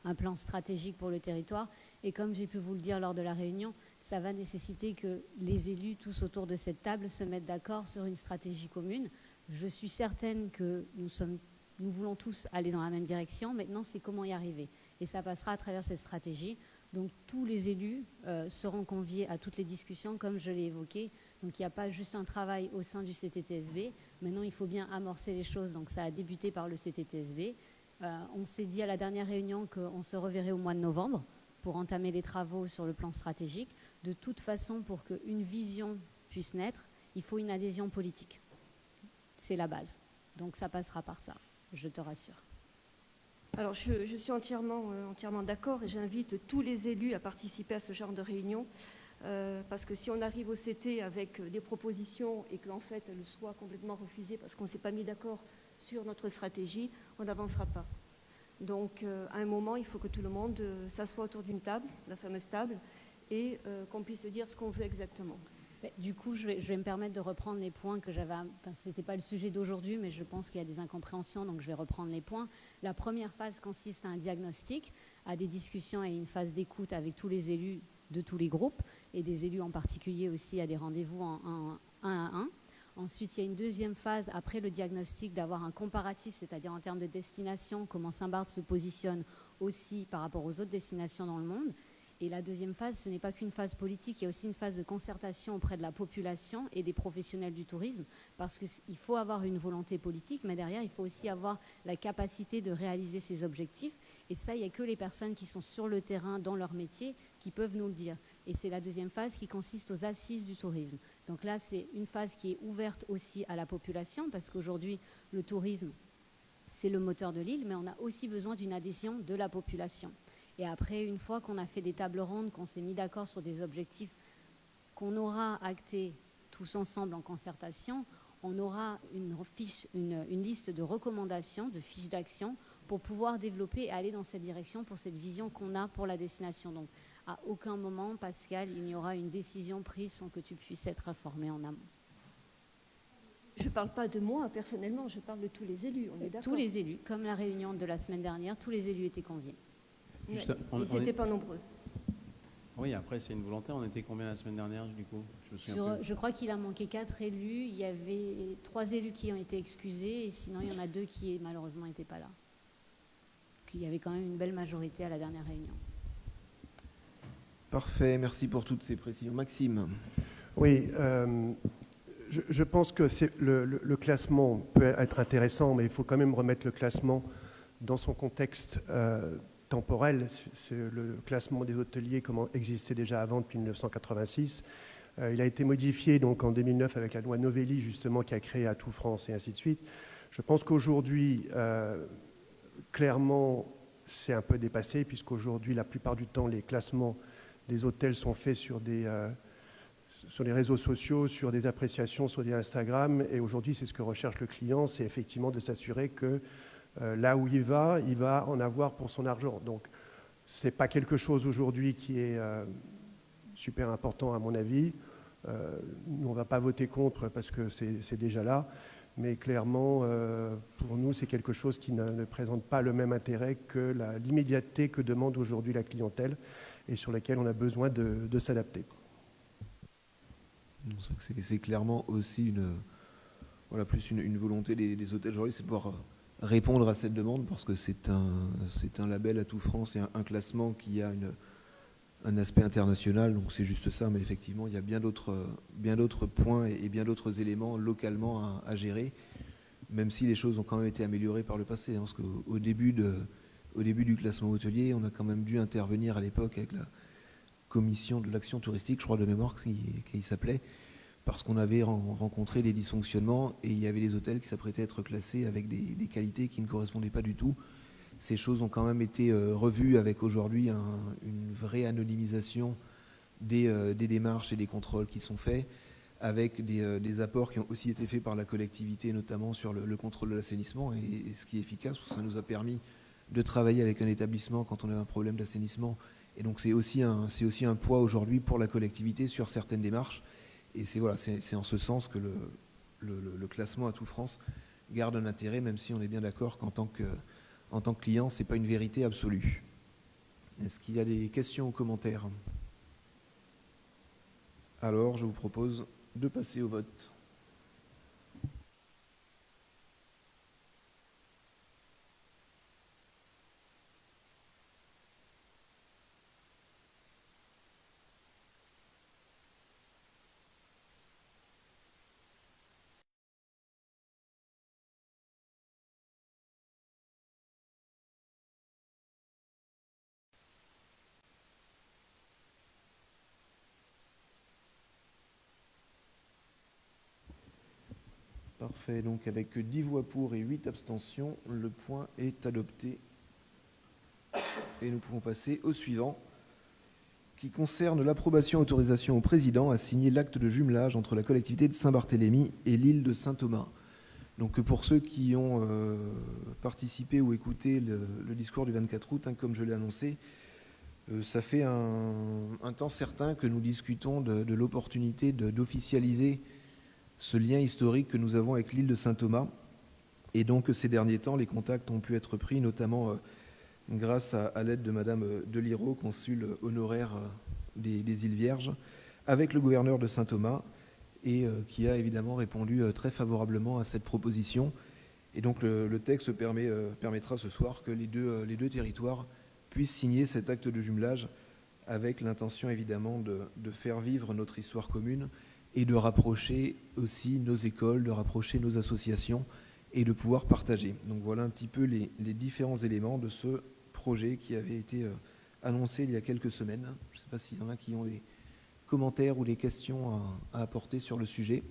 un plan stratégique pour le territoire. Et comme j'ai pu vous le dire lors de la réunion, ça va nécessiter que les élus, tous autour de cette table, se mettent d'accord sur une stratégie commune. Je suis certaine que nous voulons tous aller dans la même direction. Maintenant, c'est comment y arriver. Et ça passera à travers cette stratégie. Donc tous les élus seront conviés à toutes les discussions, comme je l'ai évoqué. Donc il n'y a pas juste un travail au sein du CTTSB. Maintenant, il faut bien amorcer les choses. Donc ça a débuté par le CTTSB. On s'est dit à la dernière réunion qu'on se reverrait au mois de novembre pour entamer les travaux sur le plan stratégique. De toute façon, pour qu'une vision puisse naître, il faut une adhésion politique. C'est la base. Donc ça passera par ça, je te rassure. Alors je suis entièrement d'accord et j'invite tous les élus à participer à ce genre de réunion. Parce que si on arrive au CT avec des propositions et qu'en fait elles soient complètement refusées parce qu'on ne s'est pas mis d'accord sur notre stratégie, on n'avancera pas. Donc à un moment, il faut que tout le monde s'assoie autour d'une table, la fameuse table, et qu'on puisse dire ce qu'on veut exactement. Du coup, je vais me permettre de reprendre les points que j'avais... Enfin, ce n'était pas le sujet d'aujourd'hui, mais je pense qu'il y a des incompréhensions, donc je vais reprendre les points. La première phase consiste à un diagnostic, à des discussions et une phase d'écoute avec tous les élus de tous les groupes, et des élus en particulier aussi à des rendez-vous en 1 à 1. Ensuite, il y a une deuxième phase, après le diagnostic, d'avoir un comparatif, c'est-à-dire en termes de destination, comment Saint-Barth se positionne aussi par rapport aux autres destinations dans le monde. Et la deuxième phase, ce n'est pas qu'une phase politique, il y a aussi une phase de concertation auprès de la population et des professionnels du tourisme, parce qu'il faut avoir une volonté politique, mais derrière, il faut aussi avoir la capacité de réaliser ces objectifs. Et ça, il n'y a que les personnes qui sont sur le terrain, dans leur métier, qui peuvent nous le dire. Et c'est la deuxième phase qui consiste aux assises du tourisme. Donc là, c'est une phase qui est ouverte aussi à la population, parce qu'aujourd'hui, le tourisme, c'est le moteur de l'île, mais on a aussi besoin d'une adhésion de la population. Et après, une fois qu'on a fait des tables rondes, qu'on s'est mis d'accord sur des objectifs qu'on aura actés tous ensemble en concertation, on aura une liste de recommandations, de fiches d'action pour pouvoir développer et aller dans cette direction pour cette vision qu'on a pour la destination. Donc, à aucun moment, Pascal, il n'y aura une décision prise sans que tu puisses être informé en amont. Je ne parle pas de moi personnellement, je parle de tous les élus, on est d'accord. Tous les élus, comme la réunion de la semaine dernière, tous les élus étaient conviés. Juste, ils n'étaient pas nombreux. Oui, après, c'est une volonté. On était combien la semaine dernière, du coup? Je crois qu'il a manqué 4 élus. Il y avait 3 élus qui ont été excusés et sinon, il y en a 2 qui, malheureusement, n'étaient pas là. Il y avait quand même une belle majorité à la dernière réunion. Parfait, merci pour toutes ces précisions. Maxime. Oui, je pense que le classement peut être intéressant, mais il faut quand même remettre le classement dans son contexte temporel. C'est le classement des hôteliers comme existait déjà avant, depuis 1986. Il a été modifié donc en 2009 avec la loi Novelli, justement, qui a créé Atout France et ainsi de suite. Je pense qu'aujourd'hui, clairement, c'est un peu dépassé, puisqu'aujourd'hui, la plupart du temps, les classements des hôtels sont faits sur les réseaux sociaux, sur des appréciations, sur des Instagram. Et aujourd'hui, c'est ce que recherche le client, c'est effectivement de s'assurer que là où il va en avoir pour son argent. Donc, ce n'est pas quelque chose aujourd'hui qui est super important à mon avis. Nous, on ne va pas voter contre parce que c'est déjà là. Mais clairement, pour nous, c'est quelque chose qui ne présente pas le même intérêt que l'immédiateté que demande aujourd'hui la clientèle et sur laquelle on a besoin de s'adapter. C'est clairement aussi plus une volonté des hôtels aujourd'hui, c'est de pouvoir répondre à cette demande parce que c'est un label Atout France et un classement qui a un aspect international, donc c'est juste ça, mais effectivement, il y a bien d'autres points et bien d'autres éléments localement à gérer, même si les choses ont quand même été améliorées par le passé, hein, parce qu'au début du classement hôtelier, on a quand même dû intervenir à l'époque avec la commission de l'action touristique, je crois de mémoire qu'il s'appelait, parce qu'on avait rencontré des dysfonctionnements et il y avait des hôtels qui s'apprêtaient à être classés avec des qualités qui ne correspondaient pas du tout. Ces choses ont quand même été revues avec aujourd'hui une vraie anonymisation des démarches et des contrôles qui sont faits, avec des apports qui ont aussi été faits par la collectivité, notamment sur le contrôle de l'assainissement, et ce qui est efficace, parce que ça nous a permis de travailler avec un établissement quand on avait un problème d'assainissement. Et donc c'est aussi un poids aujourd'hui pour la collectivité sur certaines démarches. Et c'est en ce sens que le classement Atout France garde un intérêt, même si on est bien d'accord qu'en tant que client, ce n'est pas une vérité absolue. Est-ce qu'il y a des questions ou commentaires? Alors, je vous propose de passer au vote. Parfait, donc avec 10 voix pour et 8 abstentions, le point est adopté. Et nous pouvons passer au suivant, qui concerne l'approbation et autorisation au président à signer l'acte de jumelage entre la collectivité de Saint-Barthélemy et l'île de Saint-Thomas. Donc pour ceux qui ont participé ou écouté le discours du 24 août, hein, comme je l'ai annoncé, ça fait un temps certain que nous discutons de l'opportunité d'officialiser ce lien historique que nous avons avec l'île de Saint-Thomas. Et donc ces derniers temps, les contacts ont pu être pris, notamment grâce à l'aide de Madame Deliraud, consul honoraire des îles Vierges, avec le gouverneur de Saint-Thomas, et qui a évidemment répondu très favorablement à cette proposition. Et donc le texte permettra ce soir que les deux territoires puissent signer cet acte de jumelage, avec l'intention évidemment de faire vivre notre histoire commune et de rapprocher aussi nos écoles, de rapprocher nos associations et de pouvoir partager. Donc voilà un petit peu les différents éléments de ce projet qui avait été annoncé il y a quelques semaines. Je ne sais pas s'il y en a qui ont des commentaires ou des questions à apporter sur le sujet.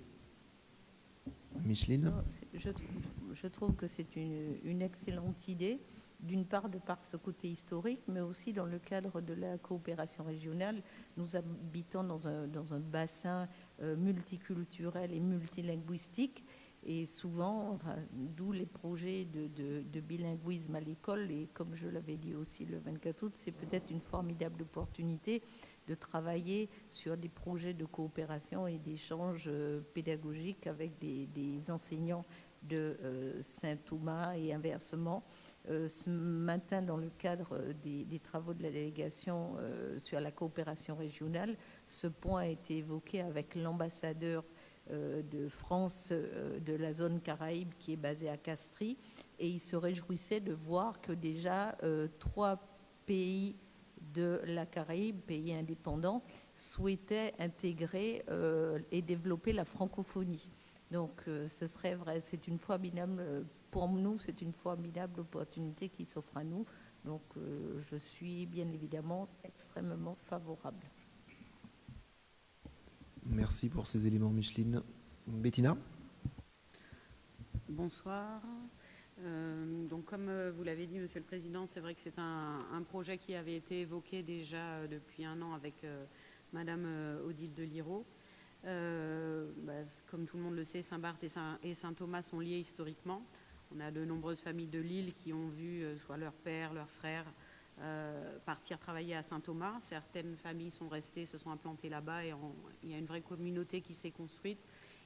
Micheline? Je trouve que c'est une excellente idée, d'une part de par ce côté historique, mais aussi dans le cadre de la coopération régionale. Nous habitons dans un bassin multiculturel et multilinguistique, et souvent, d'où les projets de bilinguisme à l'école, et comme je l'avais dit aussi le 24 août, c'est peut-être une formidable opportunité de travailler sur des projets de coopération et d'échange pédagogique avec des enseignants de Saint-Thomas et inversement. Ce matin, dans le cadre des travaux de la délégation sur la coopération régionale, ce point a été évoqué avec l'ambassadeur de France de la zone Caraïbe qui est basée à Castries, et il se réjouissait de voir que déjà 3 pays de la Caraïbe, pays indépendants, souhaitaient intégrer et développer la francophonie. Donc ce serait vrai, c'est une formidable, pour nous, c'est une formidable opportunité qui s'offre à nous. Donc je suis bien évidemment extrêmement favorable. Merci pour ces éléments, Micheline. Bettina? Bonsoir. Donc, comme vous l'avez dit, Monsieur le Président, c'est vrai que c'est un projet qui avait été évoqué déjà depuis un an avec Madame Odile Deliraud. Comme tout le monde le sait, Saint-Barth et Saint-Thomas sont liés historiquement. On a de nombreuses familles de l'île qui ont vu soit leur père, leur frère partir travailler à Saint-Thomas. Certaines familles sont restées, se sont implantées là-bas, et il y a une vraie communauté qui s'est construite.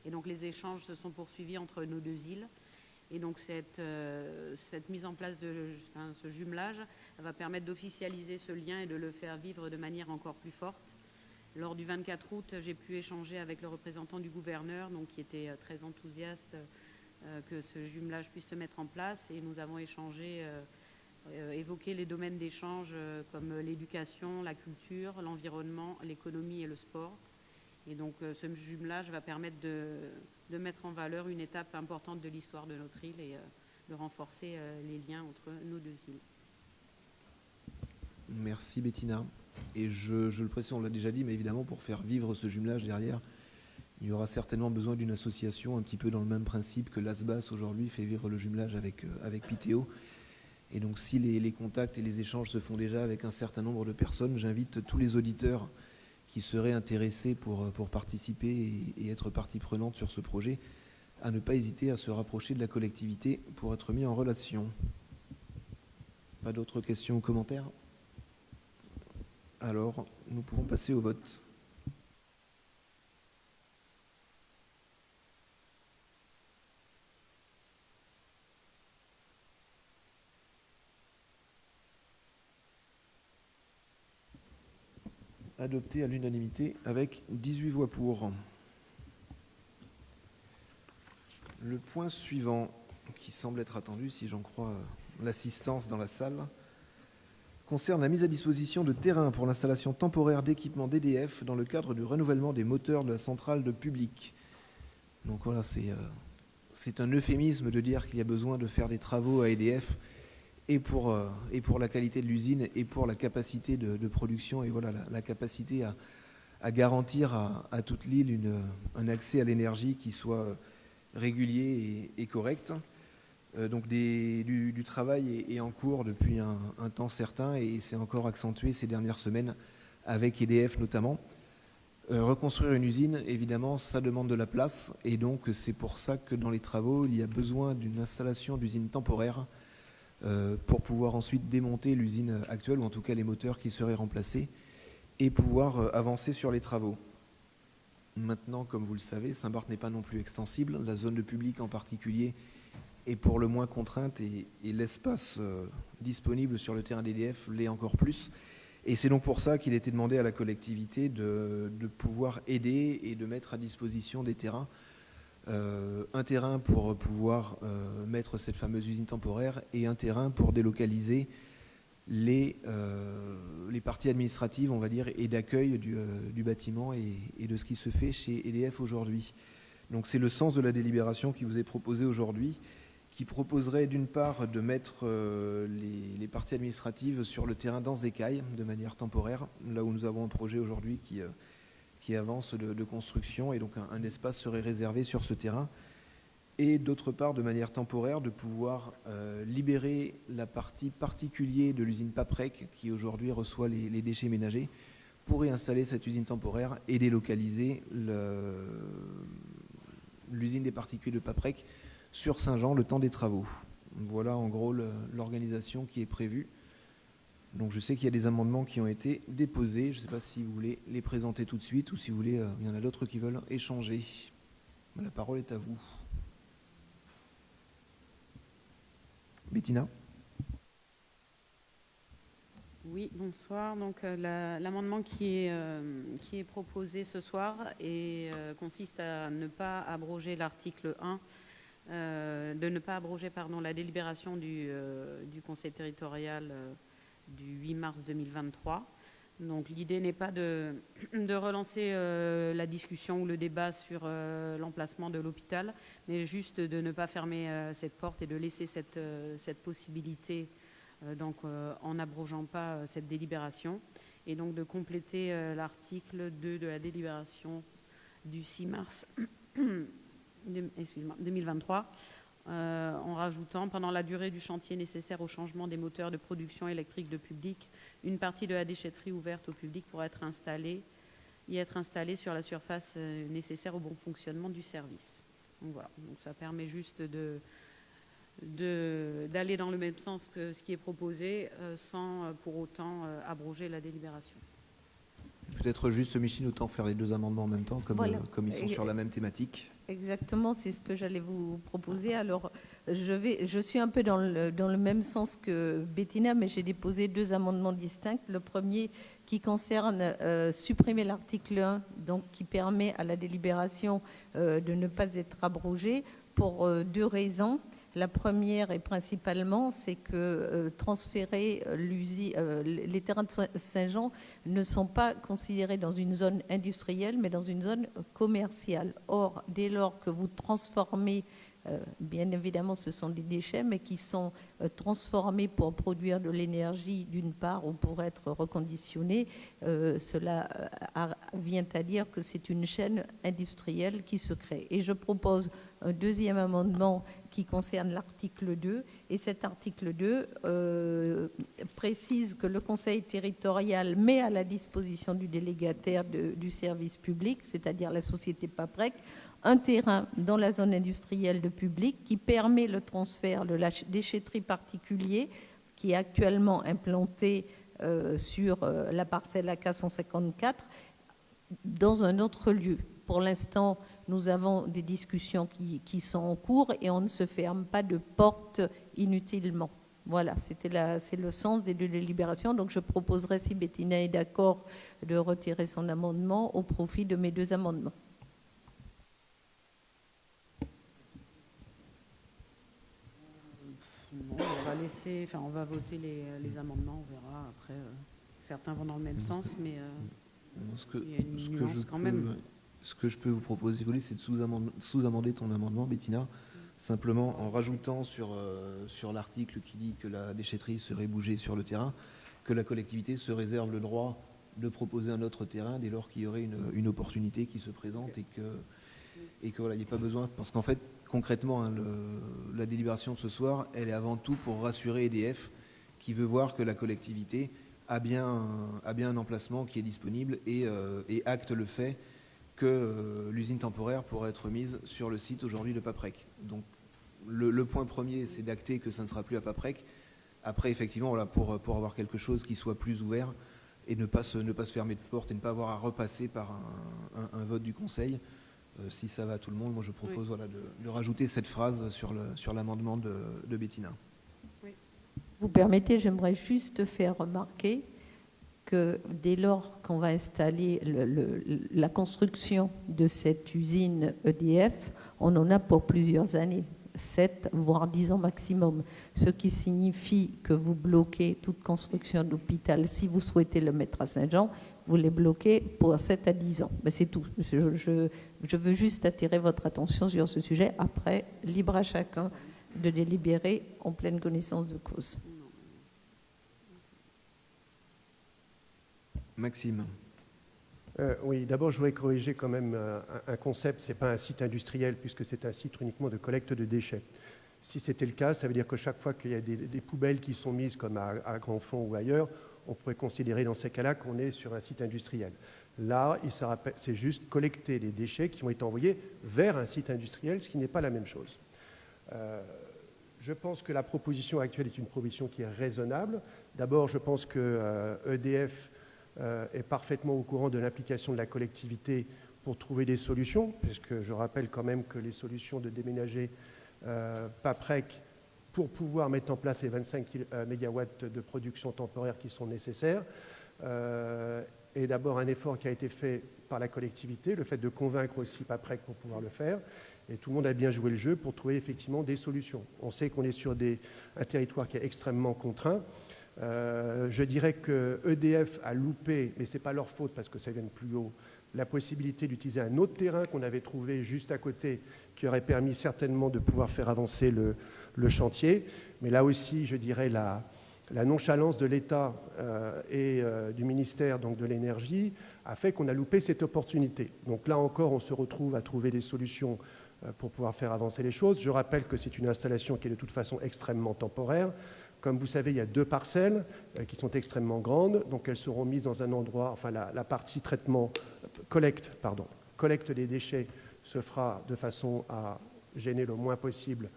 Et donc les échanges se sont poursuivis entre nos deux îles. Et donc cette mise en place de ce jumelage va permettre d'officialiser ce lien et de le faire vivre de manière encore plus forte. Lors du 24 août, j'ai pu échanger avec le représentant du gouverneur, donc, qui était très enthousiaste que ce jumelage puisse se mettre en place. Et nous avons échangé évoquer les domaines d'échange comme l'éducation, la culture, l'environnement, l'économie et le sport. Et donc ce jumelage va permettre de mettre en valeur une étape importante de l'histoire de notre île et de renforcer les liens entre nos deux îles. Merci Bettina. Et je le précise, on l'a déjà dit, mais évidemment pour faire vivre ce jumelage derrière, il y aura certainement besoin d'une association un petit peu dans le même principe que l'ASBAS aujourd'hui fait vivre le jumelage avec Pitéo. Et donc si les contacts et les échanges se font déjà avec un certain nombre de personnes, j'invite tous les auditeurs qui seraient intéressés pour participer et être partie prenante sur ce projet à ne pas hésiter à se rapprocher de la collectivité pour être mis en relation. Pas d'autres questions ou commentaires ? Alors, nous pouvons passer au vote. Adopté à l'unanimité avec 18 voix pour. Le point suivant, qui semble être attendu, si j'en crois l'assistance dans la salle, concerne la mise à disposition de terrains pour l'installation temporaire d'équipements d'EDF dans le cadre du renouvellement des moteurs de la centrale de Public. Donc voilà, c'est un euphémisme de dire qu'il y a besoin de faire des travaux à EDF et pour la qualité de l'usine et pour la capacité de production et voilà la capacité à garantir à toute l'île un accès à l'énergie qui soit régulier et correct. Donc du travail est en cours depuis un temps certain et c'est encore accentué ces dernières semaines avec EDF notamment. Reconstruire une usine, évidemment, ça demande de la place et donc c'est pour ça que dans les travaux, il y a besoin d'une installation d'usine temporaire pour pouvoir ensuite démonter l'usine actuelle ou en tout cas les moteurs qui seraient remplacés et pouvoir avancer sur les travaux. Maintenant, comme vous le savez, Saint-Barth n'est pas non plus extensible. La zone de Public en particulier est pour le moins contrainte et l'espace disponible sur le terrain d'EDF l'est encore plus. Et c'est donc pour ça qu'il a été demandé à la collectivité de pouvoir aider et de mettre à disposition des terrains. Un terrain pour pouvoir mettre cette fameuse usine temporaire et un terrain pour délocaliser les parties administratives, on va dire, et d'accueil du bâtiment et de ce qui se fait chez EDF aujourd'hui. Donc c'est le sens de la délibération qui vous est proposée aujourd'hui, qui proposerait d'une part de mettre les parties administratives sur le terrain d'Anse-des-Cailles de manière temporaire, là où nous avons un projet aujourd'hui qui avance de construction, et donc un espace serait réservé sur ce terrain. Et d'autre part, de manière temporaire, de pouvoir libérer la partie particulière de l'usine Paprec, qui aujourd'hui reçoit les déchets ménagers, pour y installer cette usine temporaire et délocaliser l'usine des particules de Paprec sur Saint-Jean le temps des travaux. Voilà en gros l'organisation qui est prévue. Donc je sais qu'il y a des amendements qui ont été déposés. Je ne sais pas si vous voulez les présenter tout de suite ou si vous voulez, il y en a d'autres qui veulent échanger. La parole est à vous. Bettina. Oui, bonsoir. Donc l'amendement qui est proposé ce soir consiste à ne pas abroger l'article 1, de ne pas abroger la délibération du Conseil territorial du 8 mars 2023. Donc l'idée n'est pas de relancer la discussion ou le débat sur l'emplacement de l'hôpital, mais juste de ne pas fermer cette porte et de laisser cette possibilité en n'abrogeant pas cette délibération, et donc de compléter l'article 2 de la délibération du 6 mars 2023 en rajoutant, pendant la durée du chantier nécessaire au changement des moteurs de production électrique de Public, une partie de la déchetterie ouverte au public pourra être installée sur la surface nécessaire au bon fonctionnement du service. Donc voilà, donc ça permet juste d'aller dans le même sens que ce qui est proposé sans pour autant abroger la délibération. Peut-être juste, Micheline, autant faire les deux amendements en même temps, comme ils sont sur la même thématique. Exactement, c'est ce que j'allais vous proposer. Alors, je suis un peu dans le même sens que Bettina, mais j'ai déposé deux amendements distincts. Le premier qui concerne supprimer l'article 1, donc qui permet à la délibération de ne pas être abrogée pour deux raisons. La première, et principalement, c'est que transférer les terrains de Saint-Jean ne sont pas considérés dans une zone industrielle, mais dans une zone commerciale. Or, dès lors que vous transformez, bien évidemment, ce sont des déchets, mais qui sont transformés pour produire de l'énergie d'une part ou pour être reconditionnés, cela vient à dire que c'est une chaîne industrielle qui se crée. Et je propose un deuxième amendement qui concerne l'article 2. Et cet article 2 précise que le Conseil territorial met à la disposition du délégataire du service public, c'est-à-dire la société Paprec, un terrain dans la zone industrielle de public qui permet le transfert de la déchetterie particulier qui est actuellement implantée sur la parcelle AK 154 dans un autre lieu. Pour l'instant, nous avons des discussions qui sont en cours et on ne se ferme pas de porte inutilement. Voilà, c'est le sens des deux délibérations. Donc je proposerai, si Bettina est d'accord, de retirer son amendement au profit de mes deux amendements. Non, on va voter les amendements, on verra après. Certains vont dans le même sens, mais il y a une nuance quand même. Ce que je peux vous proposer, c'est de sous-amender ton amendement, Bettina, simplement en rajoutant sur l'article qui dit que la déchetterie serait bougée sur le terrain, que la collectivité se réserve le droit de proposer un autre terrain dès lors qu'il y aurait une opportunité qui se présente et que voilà, il n'y ait pas besoin, parce qu'en fait, concrètement, hein, la délibération de ce soir, elle est avant tout pour rassurer EDF qui veut voir que la collectivité a bien un emplacement qui est disponible et acte le fait que l'usine temporaire pourrait être mise sur le site aujourd'hui de Paprec. Donc le point premier, c'est d'acter que ça ne sera plus à Paprec. Après, effectivement, voilà, pour avoir quelque chose qui soit plus ouvert et ne pas se fermer de porte et ne pas avoir à repasser par un vote du Conseil, si ça va à tout le monde, moi je propose voilà, de rajouter cette phrase sur l'amendement de Bettina. Oui. Vous permettez, j'aimerais juste faire remarquer que dès lors qu'on va installer la construction de cette usine EDF, on en a pour plusieurs années, 7 voire 10 ans maximum, ce qui signifie que vous bloquez toute construction d'hôpital. Si vous souhaitez le mettre à Saint-Jean, vous les bloquez pour 7 à 10 ans. Mais c'est tout. Je veux juste attirer votre attention sur ce sujet. Après, libre à chacun de délibérer en pleine connaissance de cause. Maxime. Oui, d'abord, je voudrais corriger quand même un concept. Ce n'est pas un site industriel, puisque c'est un site uniquement de collecte de déchets. Si c'était le cas, ça veut dire que chaque fois qu'il y a des poubelles qui sont mises, comme à Grandfond ou ailleurs, on pourrait considérer dans ces cas-là qu'on est sur un site industriel. Là, c'est juste collecter les déchets qui ont été envoyés vers un site industriel, ce qui n'est pas la même chose. Je pense que la proposition actuelle est une proposition qui est raisonnable. D'abord, je pense que EDF est parfaitement au courant de l'implication de la collectivité pour trouver des solutions, puisque je rappelle quand même que les solutions de déménager Paprec pour pouvoir mettre en place les 25 MW de production temporaire qui sont nécessaires est d'abord un effort qui a été fait par la collectivité, le fait de convaincre aussi Paprec pour pouvoir le faire. Et tout le monde a bien joué le jeu pour trouver effectivement des solutions. On sait qu'on est sur un territoire qui est extrêmement contraint. Je dirais que EDF a loupé, mais ce n'est pas leur faute parce que ça vient de plus haut, la possibilité d'utiliser un autre terrain qu'on avait trouvé juste à côté, qui aurait permis certainement de pouvoir faire avancer le chantier. Mais là aussi, je dirais la nonchalance de l'État et du ministère donc de l'Énergie a fait qu'on a loupé cette opportunité. Donc là encore, on se retrouve à trouver des solutions pour pouvoir faire avancer les choses. Je rappelle que c'est une installation qui est de toute façon extrêmement temporaire. Comme vous savez, il y a 2 parcelles qui sont extrêmement grandes, donc elles seront mises dans un endroit, enfin la partie collecte des déchets se fera de façon à gêner le moins possible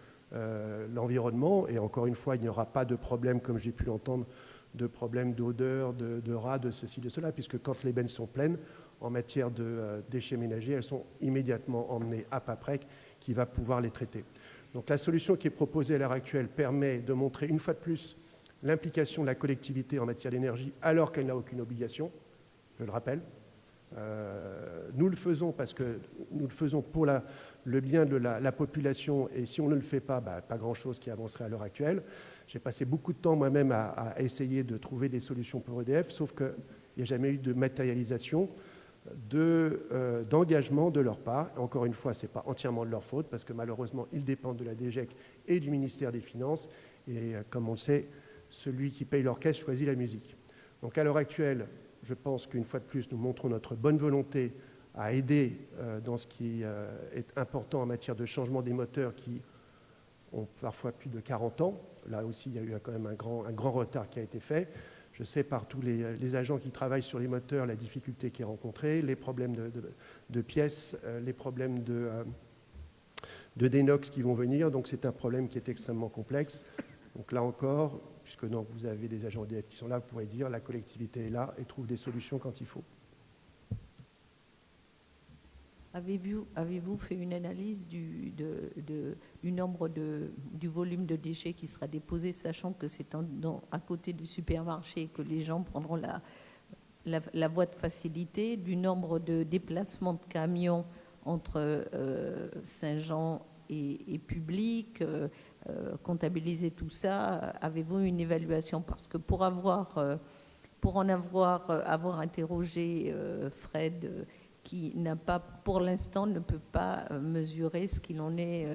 l'environnement, et encore une fois, il n'y aura pas de problème, comme j'ai pu l'entendre, de problème d'odeur, de rats, de ceci, de cela, puisque quand les bennes sont pleines, en matière de déchets ménagers, elles sont immédiatement emmenées à Paprec, qui va pouvoir les traiter. Donc la solution qui est proposée à l'heure actuelle permet de montrer une fois de plus l'implication de la collectivité en matière d'énergie alors qu'elle n'a aucune obligation, je le rappelle. Nous le faisons parce que nous le faisons pour le bien de la population, et si on ne le fait pas, pas grand-chose qui avancerait à l'heure actuelle. J'ai passé beaucoup de temps moi-même à essayer de trouver des solutions pour EDF, sauf qu'il n'y a jamais eu de matérialisation d'engagement de leur part. Encore une fois, ce n'est pas entièrement de leur faute, parce que malheureusement, ils dépendent de la DGEC et du ministère des Finances, et comme on le sait, celui qui paye l'orchestre choisit la musique. Donc à l'heure actuelle, je pense qu'une fois de plus, nous montrons notre bonne volonté à aider dans ce qui est important en matière de changement des moteurs qui ont parfois plus de 40 ans. Là aussi, il y a eu quand même un grand retard qui a été fait. Je sais par tous les agents qui travaillent sur les moteurs la difficulté qui est rencontrée, les problèmes de pièces, les problèmes de dénox qui vont venir. Donc c'est un problème qui est extrêmement complexe. Donc là encore, puisque donc, vous avez des agents EDF qui sont là, vous pourrez dire la collectivité est là et trouve des solutions quand il faut. Avez-vous fait une analyse du nombre du volume de déchets qui sera déposé, sachant que c'est à côté du supermarché et que les gens prendront la voie de facilité, du nombre de déplacements de camions entre Saint-Jean et Public, comptabiliser tout ça? Avez-vous une évaluation? Parce que pour avoir interrogé Fred, qui n'a pas, pour l'instant, ne peut pas mesurer ce qu'il en est,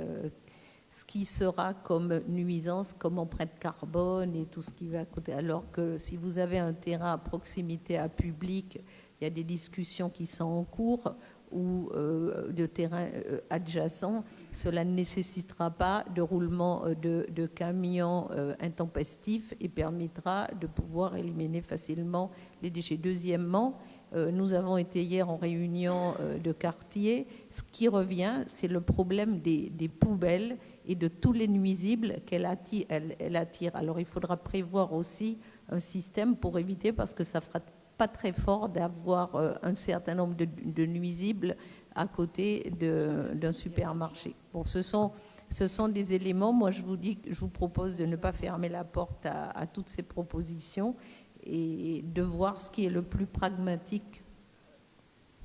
ce qui sera comme nuisance, comme empreinte carbone et tout ce qui va à côté. Alors que si vous avez un terrain à proximité à Public, il y a des discussions qui sont en cours, ou de terrains adjacents, cela ne nécessitera pas de roulement de camions intempestifs et permettra de pouvoir éliminer facilement les déchets. Deuxièmement, nous avons été hier en réunion de quartier. Ce qui revient, c'est le problème des poubelles et de tous les nuisibles qu'elle attire. Alors il faudra prévoir aussi un système pour éviter, parce que ça fera pas très fort d'avoir un certain nombre de nuisibles à côté d'un supermarché. Bon, ce sont des éléments. Moi, je vous propose de ne pas fermer la porte à toutes ces propositions et de voir ce qui est le plus pragmatique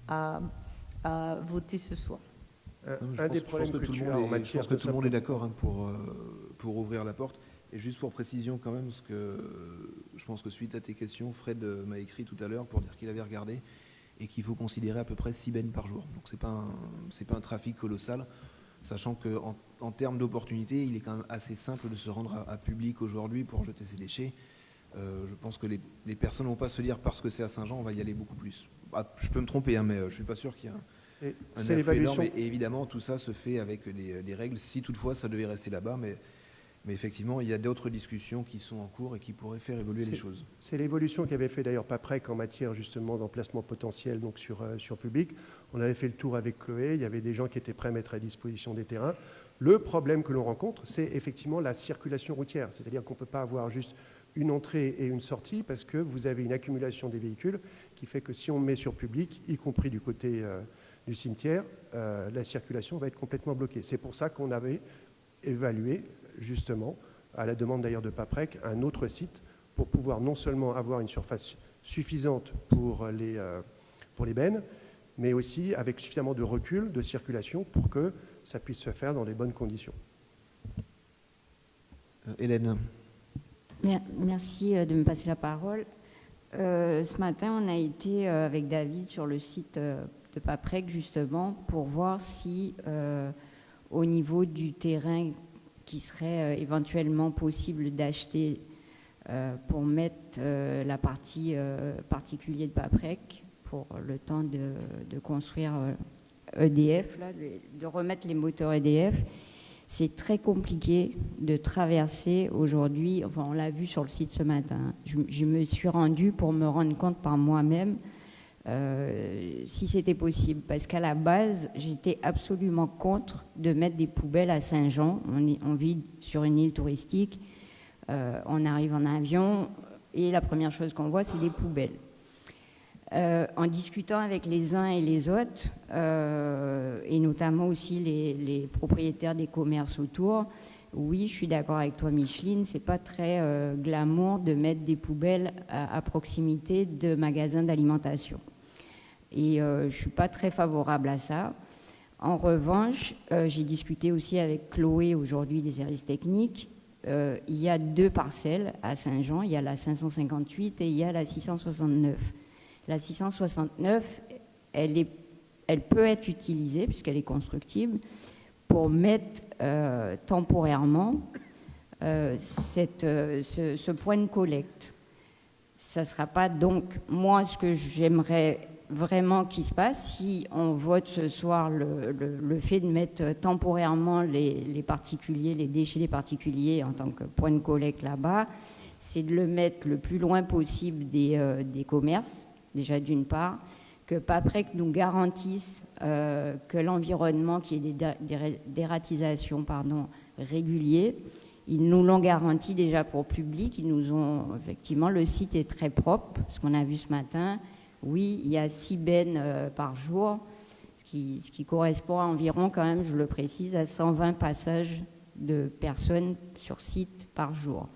à voter ce soir. Un des problèmes que tu as en matière... Je pense que tout le monde est d'accord pour ouvrir la porte. Et juste pour précision quand même, parce que je pense que suite à tes questions, Fred m'a écrit tout à l'heure pour dire qu'il avait regardé et qu'il faut considérer à peu près 6 bennes par jour. Donc c'est pas un trafic colossal, sachant qu'en termes d'opportunité, il est quand même assez simple de se rendre à Public aujourd'hui pour jeter ses déchets. Je pense que les personnes ne vont pas se dire parce que c'est à Saint-Jean, on va y aller beaucoup plus. Je peux me tromper, mais je ne suis pas sûr qu'il y a un afflux énorme. Et évidemment, tout ça se fait avec des règles, si toutefois ça devait rester là-bas, mais effectivement, il y a d'autres discussions qui sont en cours et qui pourraient faire évoluer les choses. C'est l'évolution qu'avait fait d'ailleurs Paprec en matière justement d'emplacement potentiel donc sur Public. On avait fait le tour avec Chloé, il y avait des gens qui étaient prêts à mettre à disposition des terrains. Le problème que l'on rencontre, c'est effectivement la circulation routière. C'est-à-dire qu'on ne peut pas avoir juste une entrée et une sortie parce que vous avez une accumulation des véhicules qui fait que si on met sur Public, y compris du côté du cimetière, la circulation va être complètement bloquée. C'est pour ça qu'on avait évalué justement, à la demande d'ailleurs de Paprec, un autre site pour pouvoir non seulement avoir une surface suffisante pour les bennes, mais aussi avec suffisamment de recul, de circulation pour que ça puisse se faire dans les bonnes conditions. Hélène. Merci de me passer la parole. Ce matin, on a été avec David sur le site de Paprec justement pour voir si au niveau du terrain qui serait éventuellement possible d'acheter pour mettre la partie particulière de Paprec pour le temps de construire EDF, là, de remettre les moteurs EDF. C'est très compliqué de traverser aujourd'hui, enfin on l'a vu sur le site ce matin, je me suis rendue pour me rendre compte par moi-même si c'était possible, parce qu'à la base, j'étais absolument contre de mettre des poubelles à Saint-Jean. On vit sur une île touristique, on arrive en avion et la première chose qu'on voit, c'est des poubelles. En discutant avec les uns et les autres, et notamment aussi les propriétaires des commerces autour, oui, je suis d'accord avec toi, Micheline, c'est pas très glamour de mettre des poubelles à proximité de magasins d'alimentation. Et je ne suis pas très favorable à ça. En revanche, j'ai discuté aussi avec Chloé aujourd'hui des services techniques. Il y a 2 parcelles à Saint-Jean, il y a la 558 et il y a la 669. La 669, elle peut être utilisée, puisqu'elle est constructible, pour mettre temporairement ce point de collecte. Ça ne sera pas donc, moi, ce que j'aimerais vraiment qu'il se passe, si on vote ce soir le fait de mettre temporairement les particuliers, les déchets des particuliers en tant que point de collecte là-bas, c'est de le mettre le plus loin possible des commerces, déjà d'une part, que Paprec nous garantisse que l'environnement, qui est des dératisations réguliers, ils nous l'ont garanti déjà pour le public. Ils nous ont, effectivement, le site est très propre, ce qu'on a vu ce matin. Oui, il y a 6 bennes par jour, ce qui correspond à environ, quand même, je le précise, à 120 passages de personnes sur site par jour.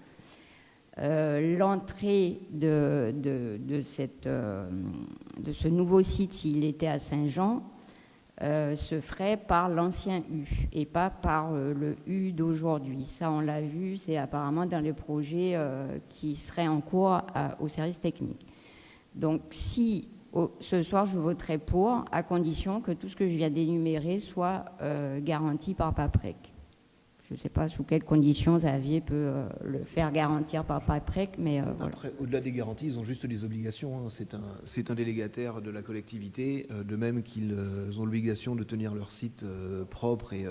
L'entrée de ce nouveau site, s'il était à Saint-Jean, se ferait par l'ancien U et pas par le U d'aujourd'hui. Ça, on l'a vu, c'est apparemment dans les projets qui seraient en cours au service technique. Donc, si ce soir je voterai pour, à condition que tout ce que je viens d'énumérer soit garanti par Paprec. Je ne sais pas sous quelles conditions Xavier peut le faire garantir par Paprec, mais voilà. Après, au-delà des garanties, ils ont juste des obligations. Hein. C'est un délégataire de la collectivité, de même qu'ils ont l'obligation de tenir leur site propre et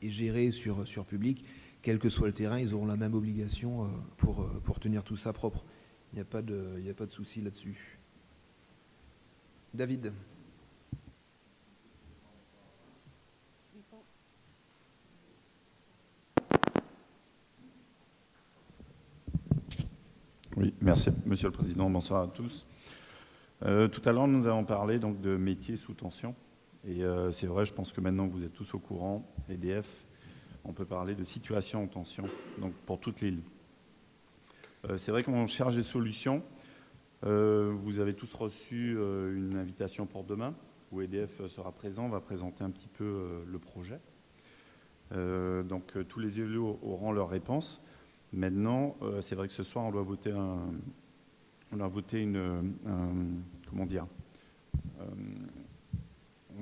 géré sur public. Quel que soit le terrain, ils auront la même obligation pour tenir tout ça propre. Il n'y a pas de souci là-dessus. David. Oui, merci Monsieur le Président, bonsoir à tous. Tout à l'heure, nous avons parlé donc de métiers sous tension. Et c'est vrai, je pense que maintenant vous êtes tous au courant, EDF, on peut parler de situation en tension, donc pour toute l'île. C'est vrai qu'on cherche des solutions. Vous avez tous reçu une invitation pour demain, où EDF sera présent, va présenter un petit peu le projet. Donc tous les élus auront leur réponse. Maintenant, c'est vrai que ce soir, on doit voter on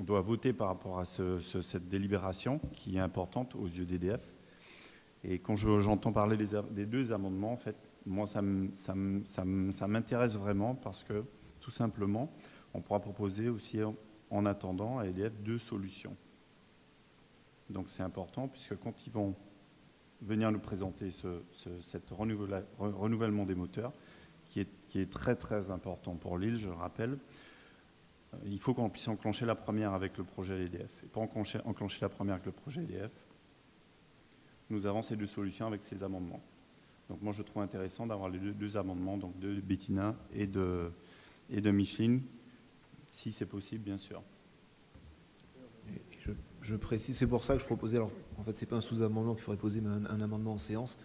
doit voter par rapport à cette délibération qui est importante aux yeux d'EDF. Et quand j'entends parler des 2 amendements, en fait, moi, ça m'intéresse vraiment parce que, tout simplement, on pourra proposer aussi, en attendant, à EDF 2 solutions. Donc c'est important, puisque quand ils vont venir nous présenter cet renouvellement des moteurs, qui est très très important pour l'île, je le rappelle. Il faut qu'on puisse enclencher la première avec le projet EDF. Et pour enclencher la première avec le projet EDF, nous avons ces 2 solutions avec ces amendements. Donc moi je trouve intéressant d'avoir les 2 amendements, donc de Bettina et de Micheline, si c'est possible bien sûr. Je précise, c'est pour ça que je proposais, alors en fait c'est pas un sous-amendement qu'il faudrait poser, mais un amendement en séance,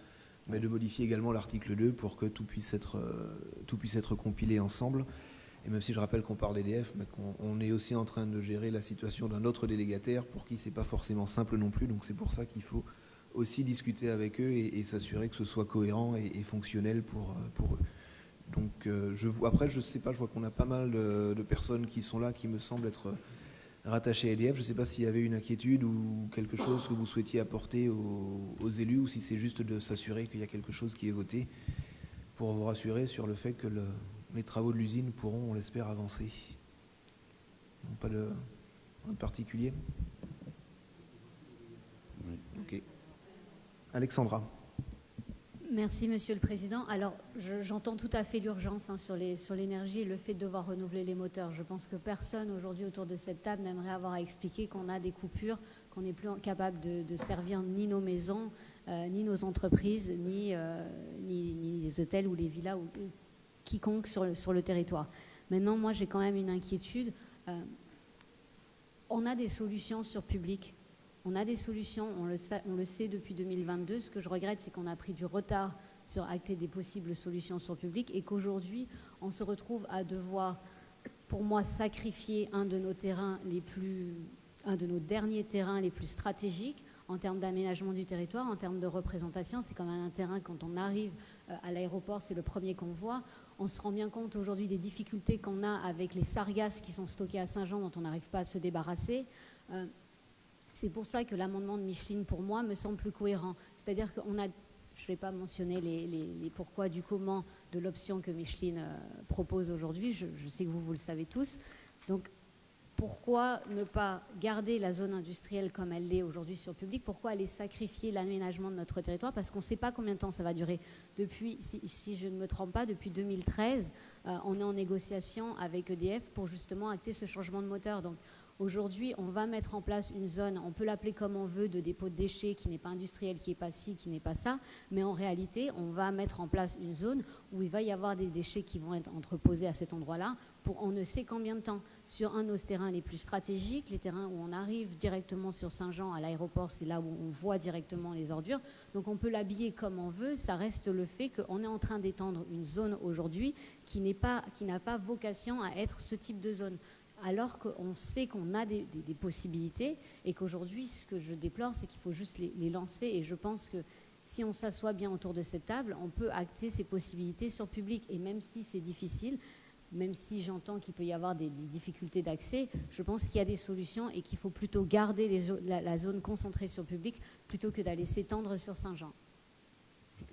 mais de modifier également l'article 2 pour que tout puisse être compilé ensemble. Et même si je rappelle qu'on parle d'EDF, mais qu'on est aussi en train de gérer la situation d'un autre délégataire pour qui c'est pas forcément simple non plus, donc c'est pour ça qu'il faut aussi discuter avec eux et s'assurer que ce soit cohérent et fonctionnel pour eux. Donc après je sais pas, je vois qu'on a pas mal de personnes qui sont là, qui me semblent être rattaché à EDF. Je ne sais pas s'il y avait une inquiétude ou quelque chose que vous souhaitiez apporter aux élus, ou si c'est juste de s'assurer qu'il y a quelque chose qui est voté pour vous rassurer sur le fait que les travaux de l'usine pourront, on l'espère, avancer. Non, pas de particulier. Oui. Ok. Alexandra. Merci, Monsieur le Président. Alors, j'entends tout à fait l'urgence sur l'énergie et le fait de devoir renouveler les moteurs. Je pense que personne aujourd'hui autour de cette table n'aimerait avoir à expliquer qu'on a des coupures, qu'on n'est plus capable de servir ni nos maisons, ni nos entreprises, ni les hôtels ou les villas ou quiconque sur le territoire. Maintenant, moi, j'ai quand même une inquiétude. On a des solutions sur public. On a des solutions, on le sait depuis 2022. Ce que je regrette, c'est qu'on a pris du retard sur acter des possibles solutions sur public et qu'aujourd'hui, on se retrouve à devoir pour moi, sacrifier un de nos derniers terrains les plus stratégiques en termes d'aménagement du territoire, en termes de représentation. C'est quand même un terrain, quand on arrive à l'aéroport, c'est le premier qu'on voit. On se rend bien compte aujourd'hui des difficultés qu'on a avec les sargasses qui sont stockées à Saint-Jean, dont on n'arrive pas à se débarrasser. C'est pour ça que l'amendement de Micheline, pour moi, me semble plus cohérent. C'est-à-dire qu'on a, je ne vais pas mentionner les pourquoi du comment de l'option que Micheline propose aujourd'hui, je sais que vous le savez tous. Donc, pourquoi ne pas garder la zone industrielle comme elle l'est aujourd'hui sur public? Pourquoi aller sacrifier l'aménagement de notre territoire? Parce qu'on ne sait pas combien de temps ça va durer. Depuis, si je ne me trompe pas, depuis 2013, on est en négociation avec EDF pour justement acter ce changement de moteur. Donc aujourd'hui, on va mettre en place une zone, on peut l'appeler comme on veut, de dépôt de déchets qui n'est pas industriel, qui n'est pas ci, qui n'est pas ça. Mais en réalité, on va mettre en place une zone où il va y avoir des déchets qui vont être entreposés à cet endroit-là pour on ne sait combien de temps. Sur un de nos terrains les plus stratégiques, les terrains où on arrive directement sur Saint-Jean à l'aéroport, c'est là où on voit directement les ordures. Donc on peut l'habiller comme on veut, ça reste le fait qu'on est en train d'étendre une zone aujourd'hui qui n'a pas vocation à être ce type de zone. Alors qu'on sait qu'on a des possibilités et qu'aujourd'hui, ce que je déplore, c'est qu'il faut juste les lancer. Et je pense que si on s'assoit bien autour de cette table, on peut acter ces possibilités sur public. Et même si c'est difficile, même si j'entends qu'il peut y avoir des difficultés d'accès, je pense qu'il y a des solutions et qu'il faut plutôt garder la zone concentrée sur public plutôt que d'aller s'étendre sur Saint-Jean.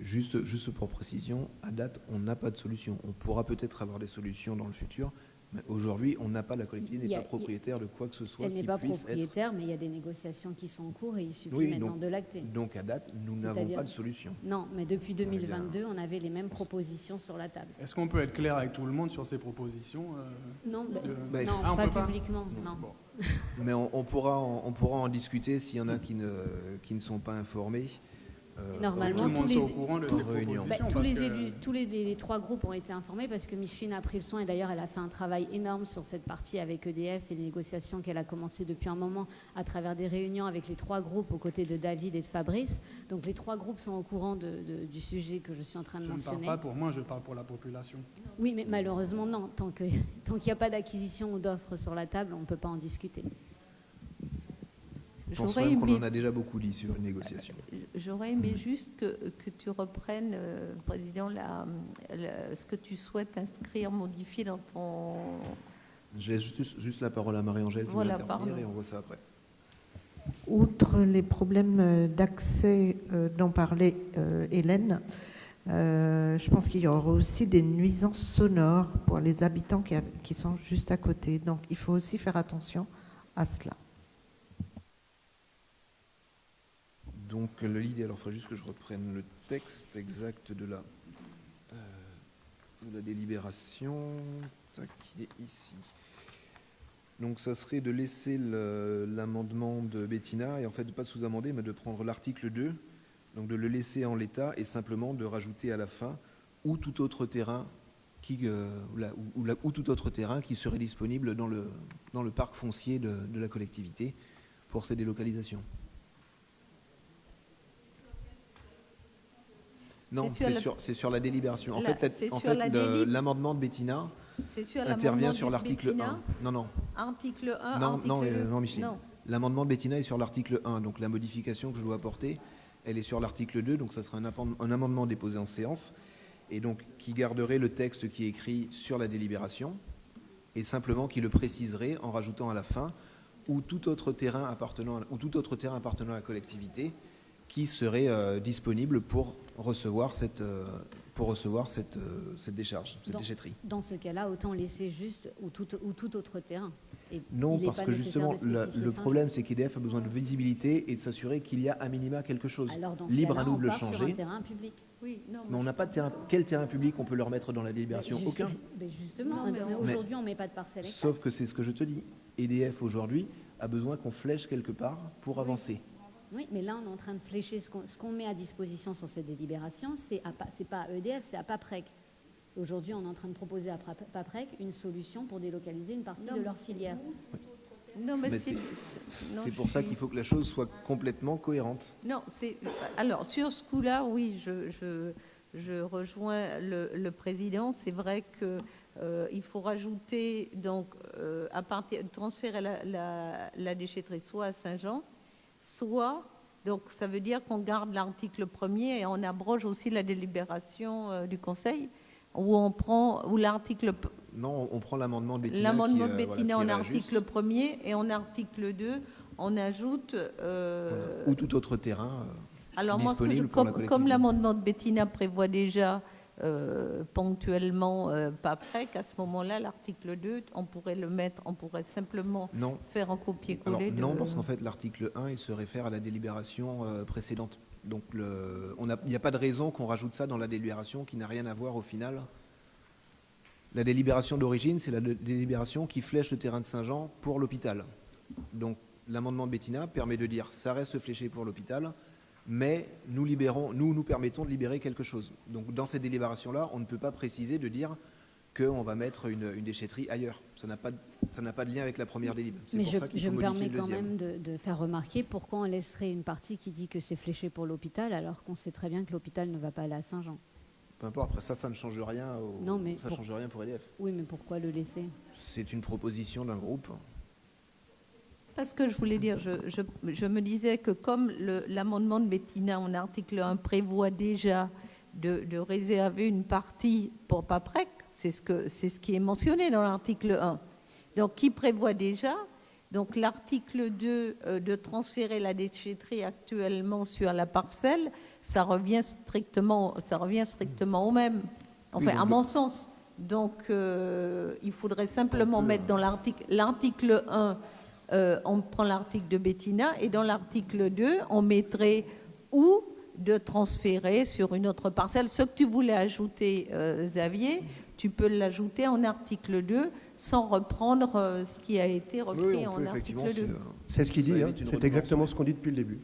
Juste pour précision, à date, on n'a pas de solution. On pourra peut-être avoir des solutions dans le futur, mais aujourd'hui, on n'a pas, la collectivité n'est pas propriétaire de quoi que ce soit. Elle n'est pas propriétaire, mais il y a des négociations qui sont en cours et il suffit maintenant de l'acter. Donc à date, nous n'avons pas de solution. Non, mais depuis 2022, on avait les mêmes propositions sur la table. Est-ce qu'on peut être clair avec tout le monde sur ces propositions Non, non, pas publiquement. Non. Bon. Mais on pourra en discuter s'il y en a qui ne sont pas informés. Normalement, tous les trois groupes ont été informés parce que Micheline a pris le soin et d'ailleurs elle a fait un travail énorme sur cette partie avec EDF et les négociations qu'elle a commencées depuis un moment à travers des réunions avec les trois groupes aux côtés de David et de Fabrice. Donc les trois groupes sont au courant du sujet que je suis en train de mentionner. Je ne parle pas pour moi, je parle pour la population. Oui, mais malheureusement non. Tant qu'il n'y a pas d'acquisition ou d'offre sur la table, on ne peut pas en discuter. Je pense même qu'on en a déjà beaucoup dit sur une négociation. J'aurais aimé juste que tu reprennes, Président, ce que tu souhaites inscrire, modifier dans ton... Je laisse juste la parole à Marie-Angèle qui va intervenir et on voit ça après. Outre les problèmes d'accès dont parlait Hélène, je pense qu'il y aura aussi des nuisances sonores pour les habitants qui sont juste à côté. Donc il faut aussi faire attention à cela. Donc l'idée, alors il faut juste que je reprenne le texte exact de la délibération. Tac, il est ici. Donc ça serait de laisser l'amendement de Bettina et en fait de ne pas sous-amender, mais de prendre l'article 2, donc de le laisser en l'état et simplement de rajouter à la fin ou tout autre terrain qui serait disponible dans le parc foncier de la collectivité pour ces délocalisations. Non, c'est sur la délibération. En fait, l'amendement de Bettina intervient sur l'article 1. Non. Article 1, non, Micheline. L'amendement de Bettina est sur l'article 1. Donc la modification que je dois apporter, elle est sur l'article 2. Donc ça sera un amendement déposé en séance et donc qui garderait le texte qui est écrit sur la délibération et simplement qui le préciserait en rajoutant à la fin ou tout autre terrain appartenant à la collectivité qui serait disponible pour recevoir cette décharge, cette déchetterie. Dans ce cas-là, autant laisser juste ou tout autre terrain. Et non, parce que justement, le problème, c'est qu'EDF a besoin de visibilité et de s'assurer qu'il y a à minima quelque chose. Alors, dans libre à nous de le changer. Sur un terrain public. Oui, mais on n'a pas de terrain. Quel terrain public on peut leur mettre dans la délibération? Aucun. Mais justement, aujourd'hui, on ne met pas de parcelle. Sauf que c'est ce que je te dis. EDF aujourd'hui a besoin qu'on flèche quelque part pour avancer. Oui, mais là, on est en train de flécher ce qu'on met à disposition sur cette délibération. C'est pas à EDF, c'est à Paprec. Aujourd'hui, on est en train de proposer à Paprec une solution pour délocaliser une partie de leur filière. Non, mais c'est pour ça qu'il faut que la chose soit complètement cohérente. Non, alors sur ce coup-là, oui, je rejoins le président. C'est vrai que il faut rajouter, donc, transférer la déchetterie soit à Saint-Jean, soit, donc ça veut dire qu'on garde l'article 1er et on abroge aussi la délibération du Conseil, où l'article... Non, on prend l'amendement de Bettina. L'amendement de Bettina en article 1er et en article 2, on ajoute... ou tout autre terrain alors moi, disponible pour la collectivité. comme l'amendement de Bettina prévoit déjà ponctuellement Paprec, à ce moment-là, l'article 2, on pourrait le mettre, on pourrait simplement faire un copier-coller. Non, parce qu'en fait, l'article 1, il se réfère à la délibération précédente. Donc, il n'y a pas de raison qu'on rajoute ça dans la délibération qui n'a rien à voir au final. La délibération d'origine, c'est la délibération qui flèche le terrain de Saint-Jean pour l'hôpital. Donc, l'amendement de Bettina permet de dire ça reste fléché pour l'hôpital, mais nous permettons de libérer quelque chose. Donc, dans cette délibération-là, on ne peut pas préciser de dire qu'on va mettre une déchetterie ailleurs. Ça n'a pas de lien avec la première délib. C'est pour ça qu'il faut modifier le deuxième. Je me permets quand même de faire remarquer pourquoi on laisserait une partie qui dit que c'est fléché pour l'hôpital alors qu'on sait très bien que l'hôpital ne va pas aller à Saint-Jean. Peu importe, après ça ne change rien. Change rien pour EDF. Oui, mais pourquoi le laisser? C'est une proposition d'un groupe. Parce que je voulais dire, je me disais que comme l'amendement de Bettina en article 1 prévoit déjà de réserver une partie pour Paprec, c'est ce qui est mentionné dans l'article 1. Donc, qui prévoit déjà, donc l'article 2 de transférer la déchetterie actuellement sur la parcelle, ça revient strictement au même, enfin, à mon sens. Donc, il faudrait simplement mettre dans l'article 1, on prend l'article de Bettina, et dans l'article 2, on mettrait ou de transférer sur une autre parcelle. Ce que tu voulais ajouter, Xavier, tu peux l'ajouter en article 2 sans reprendre ce qui a été repris en article 2. C'est ce qu'il dit, c'est exactement ce qu'on dit depuis le début.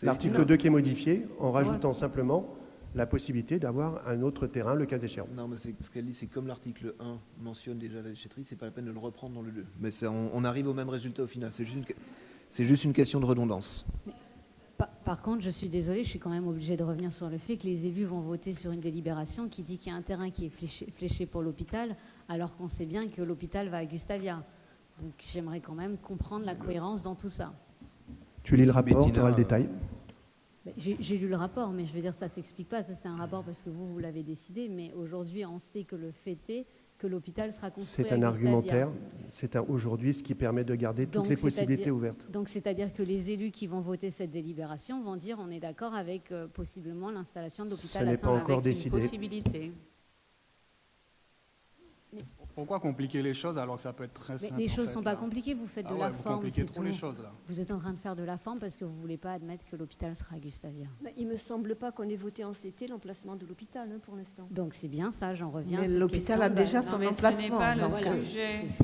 L'article 2 qui est modifié en rajoutant simplement la possibilité d'avoir un autre terrain, le cas échéant. Non, mais ce qu'elle dit, c'est comme l'article 1 mentionne déjà la déchetterie, c'est pas la peine de le reprendre dans le 2. Mais on arrive au même résultat au final. C'est juste une question de redondance. Par contre, je suis désolée, je suis quand même obligée de revenir sur le fait que les élus vont voter sur une délibération qui dit qu'il y a un terrain qui est fléché pour l'hôpital, alors qu'on sait bien que l'hôpital va à Gustavia. Donc j'aimerais quand même comprendre la cohérence dans tout ça. Tu lis le rapport, tu auras le détail. J'ai lu le rapport, mais je veux dire, ça ne s'explique pas. Ça, c'est un rapport parce que vous l'avez décidé. Mais aujourd'hui, on sait que le fait est que l'hôpital sera construit. C'est un argumentaire. C'est aujourd'hui ce qui permet de garder toutes les possibilités ouvertes. Donc, c'est-à-dire que les élus qui vont voter cette délibération vont dire on est d'accord avec possiblement l'installation de l'hôpital à Saint-Jean. Ce n'est pas encore décidé. Possibilité. Pourquoi compliquer les choses alors que ça peut être très simple? Les choses ne sont pas compliquées, vous faites de la forme. Vous compliquez trop les choses là. Vous êtes en train de faire de la forme parce que vous ne voulez pas admettre que l'hôpital sera à Gustavia. Il ne me semble pas qu'on ait voté en CT l'emplacement de l'hôpital pour l'instant. Donc c'est bien ça, j'en reviens. Mais l'hôpital a déjà son emplacement. Ce n'est pas le sujet. C'est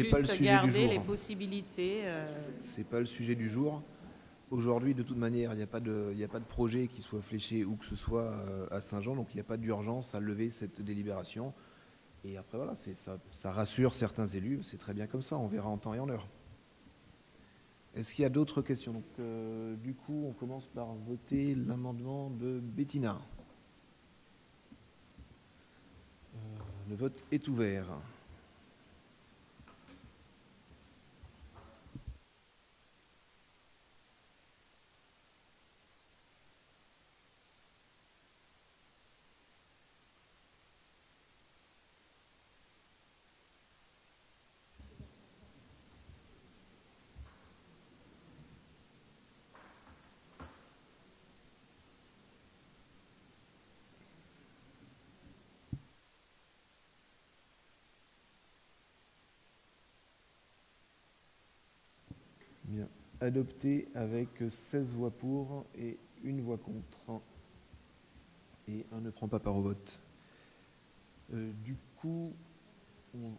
pas le juste sujet garder du jour. les possibilités. C'est pas le sujet du jour. Aujourd'hui, de toute manière, il n'y a pas de projet qui soit fléché ou que ce soit à Saint-Jean, donc il n'y a pas d'urgence à lever cette délibération. Et après, voilà, ça rassure certains élus, c'est très bien comme ça, on verra en temps et en heure. Est-ce qu'il y a d'autres questions? Donc, du coup, on commence par voter l'amendement de Bettina. Le vote est ouvert. Bien. Adopté avec 16 voix pour et 1 voix contre. Et un ne prend pas part au vote. Du coup, donc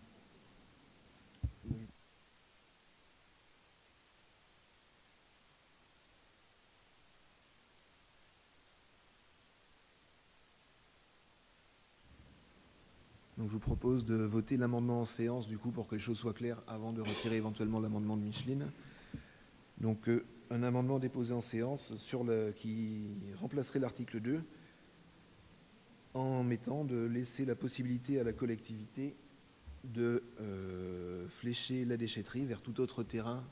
je vous propose de voter l'amendement en séance du coup pour que les choses soient claires avant de retirer éventuellement l'amendement de Micheline. Donc un amendement déposé en séance qui remplacerait l'article 2 en mettant de laisser la possibilité à la collectivité de flécher la déchetterie vers tout autre terrain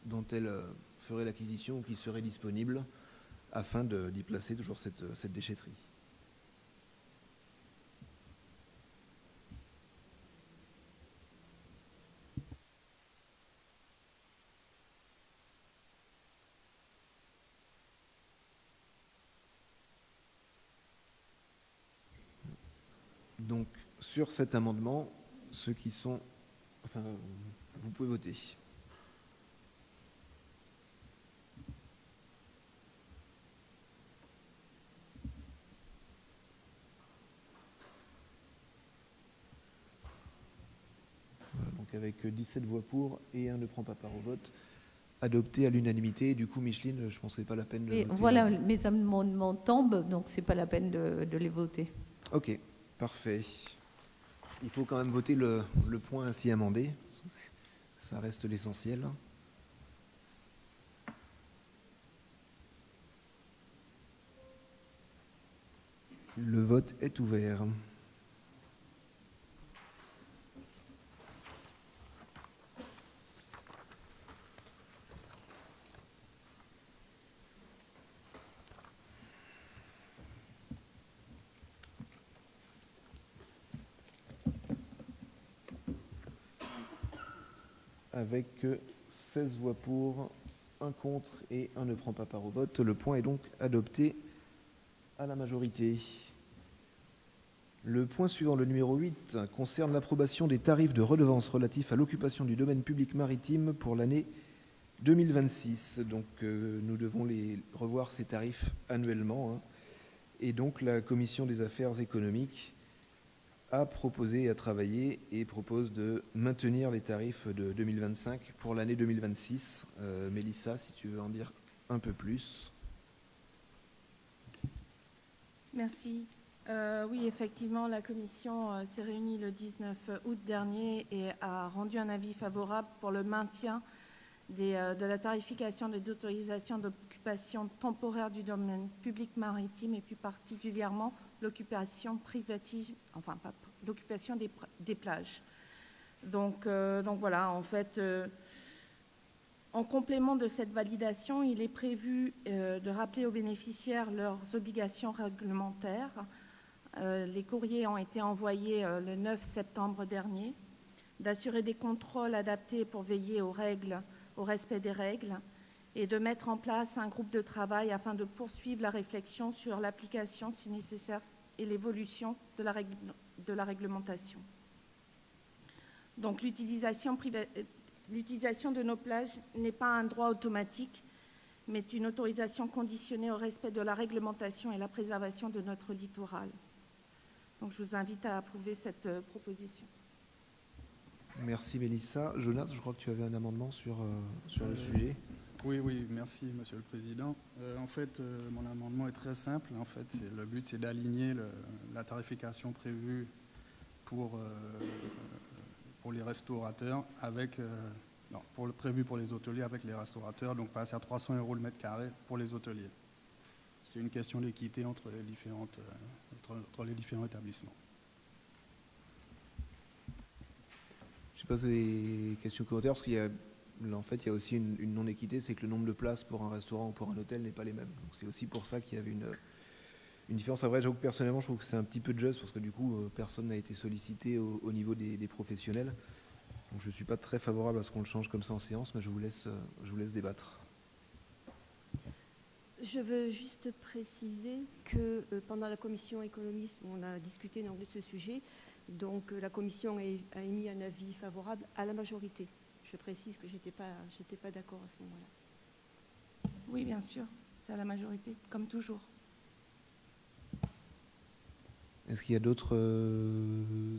dont elle ferait l'acquisition ou qui serait disponible afin d'y placer toujours cette déchetterie. Donc, sur cet amendement, ceux qui sont... Enfin, vous pouvez voter. Voilà, donc avec 17 voix pour et un ne prend pas part au vote, adopté à l'unanimité. Du coup, Micheline, je ne pensais pas la peine de Et voter. voilà, mes amendements tombent, donc ce n'est pas la peine de les voter. Ok, parfait. Il faut quand même voter le point ainsi amendé. Ça reste l'essentiel. Le vote est ouvert. Avec 16 voix pour, 1 contre et 1 ne prend pas part au vote. Le point est donc adopté à la majorité. Le point suivant, le numéro 8, concerne l'approbation des tarifs de redevance relatifs à l'occupation du domaine public maritime pour l'année 2026. Donc nous devons revoir ces tarifs annuellement. Et donc la Commission des affaires économiques a proposé et a travaillé et propose de maintenir les tarifs de 2025 pour l'année 2026. Mélissa, si tu veux en dire un peu plus. Merci. Oui, effectivement, la Commission s'est réunie le 19 août dernier et a rendu un avis favorable pour le maintien de la tarification des autorisations d'occupation temporaire du domaine public maritime et plus particulièrement l'occupation privative, enfin pas l'occupation des plages. Donc voilà, en fait, en complément de cette validation, il est prévu de rappeler aux bénéficiaires leurs obligations réglementaires. Les courriers ont été envoyés le 9 septembre dernier, d'assurer des contrôles adaptés pour veiller au respect des règles et de mettre en place un groupe de travail afin de poursuivre la réflexion sur l'application, si nécessaire, et l'évolution de la réglementation. Donc l'utilisation de nos plages n'est pas un droit automatique, mais une autorisation conditionnée au respect de la réglementation et la préservation de notre littoral. Donc je vous invite à approuver cette proposition. Merci Mélissa. Jonas, je crois que tu avais un amendement sur le sujet. Oui, merci Monsieur le Président. En fait, mon amendement est très simple. En fait, le but, c'est d'aligner la tarification prévue pour les restaurateurs avec... prévu pour les hôteliers avec les restaurateurs, donc passer à 300 € le mètre carré pour les hôteliers. C'est une question d'équité entre les différents établissements. Je ne sais pas si vous avez des questions commentaires, parce qu'il y a, en fait, il y a aussi une non-équité, c'est que le nombre de places pour un restaurant ou pour un hôtel n'est pas les mêmes. Donc c'est aussi pour ça qu'il y avait une différence. Après, j'avoue que personnellement, je trouve que c'est un petit peu juste, parce que du coup, personne n'a été sollicité au niveau des professionnels. Donc je ne suis pas très favorable à ce qu'on le change comme ça en séance, mais je vous laisse débattre. Je veux juste préciser que pendant la commission économiste, où on a discuté de ce sujet, donc la commission a émis un avis favorable à la majorité. Je précise que je n'étais pas d'accord à ce moment-là. Oui, bien sûr, c'est à la majorité, comme toujours. Est-ce qu'il y a d'autres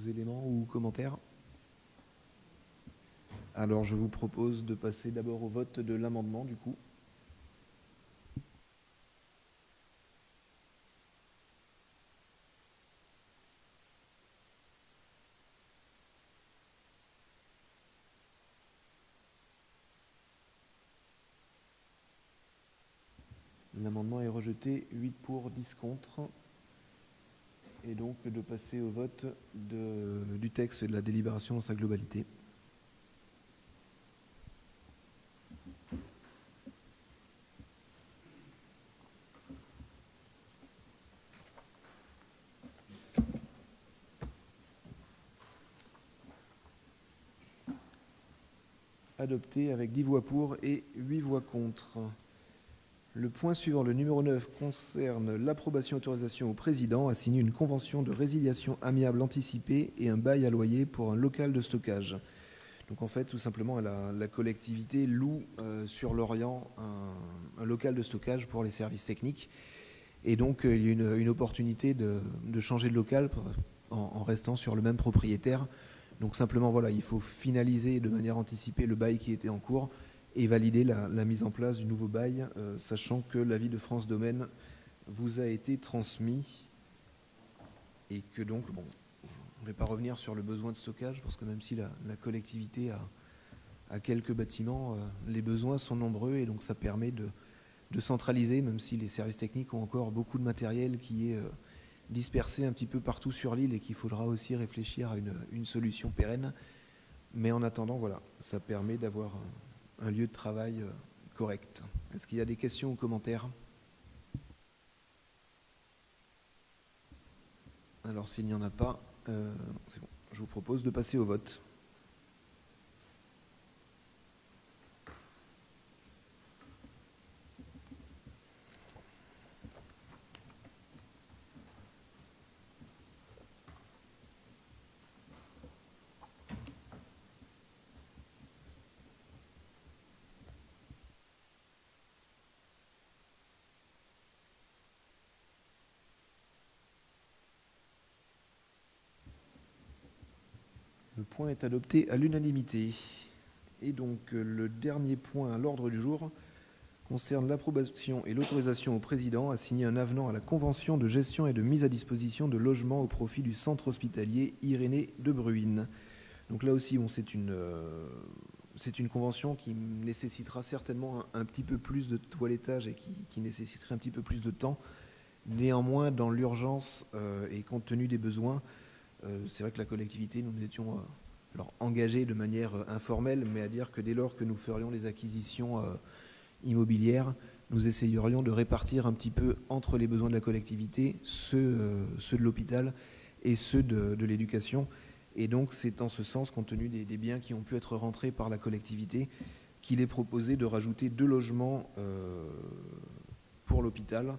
éléments ou commentaires ? Alors je vous propose de passer d'abord au vote de l'amendement du coup. L'amendement est rejeté, 8 pour, 10 contre. et donc de passer au vote du texte et de la délibération dans sa globalité. Adopté avec 10 voix pour et 8 voix contre. Le point suivant, le numéro 9, concerne l'approbation et autorisation au président à signer une convention de résiliation amiable anticipée et un bail à loyer pour un local de stockage. Donc en fait, tout simplement, la collectivité loue sur l'Orient un local de stockage pour les services techniques. Et donc, il y a une opportunité de changer de local en restant sur le même propriétaire. Donc simplement, voilà, il faut finaliser de manière anticipée le bail qui était en cours et valider la mise en place du nouveau bail, sachant que l'avis de France Domaine vous a été transmis et que donc, bon, je ne vais pas revenir sur le besoin de stockage, parce que même si la collectivité a quelques bâtiments, les besoins sont nombreux et donc ça permet de centraliser, même si les services techniques ont encore beaucoup de matériel qui est dispersé un petit peu partout sur l'île et qu'il faudra aussi réfléchir à une solution pérenne. Mais en attendant, voilà, ça permet d'avoir un lieu de travail correct. Est-ce qu'il y a des questions ou commentaires? Alors s'il n'y en a pas, c'est bon. Je vous propose de passer au vote. Le point est adopté à l'unanimité. Et donc, le dernier point à l'ordre du jour concerne l'approbation et l'autorisation au président à signer un avenant à la convention de gestion et de mise à disposition de logements au profit du centre hospitalier Irénée de Bruine. Donc là aussi, bon, c'est une convention qui nécessitera certainement un petit peu plus de toilettage et qui nécessiterait un petit peu plus de temps. Néanmoins, dans l'urgence et compte tenu des besoins, c'est vrai que la collectivité, nous étions engagés de manière informelle, mais à dire que dès lors que nous ferions les acquisitions immobilières, nous essayerions de répartir un petit peu entre les besoins de la collectivité, ceux de l'hôpital et ceux de l'éducation. Et donc c'est en ce sens, compte tenu des biens qui ont pu être rentrés par la collectivité, qu'il est proposé de rajouter 2 logements pour l'hôpital,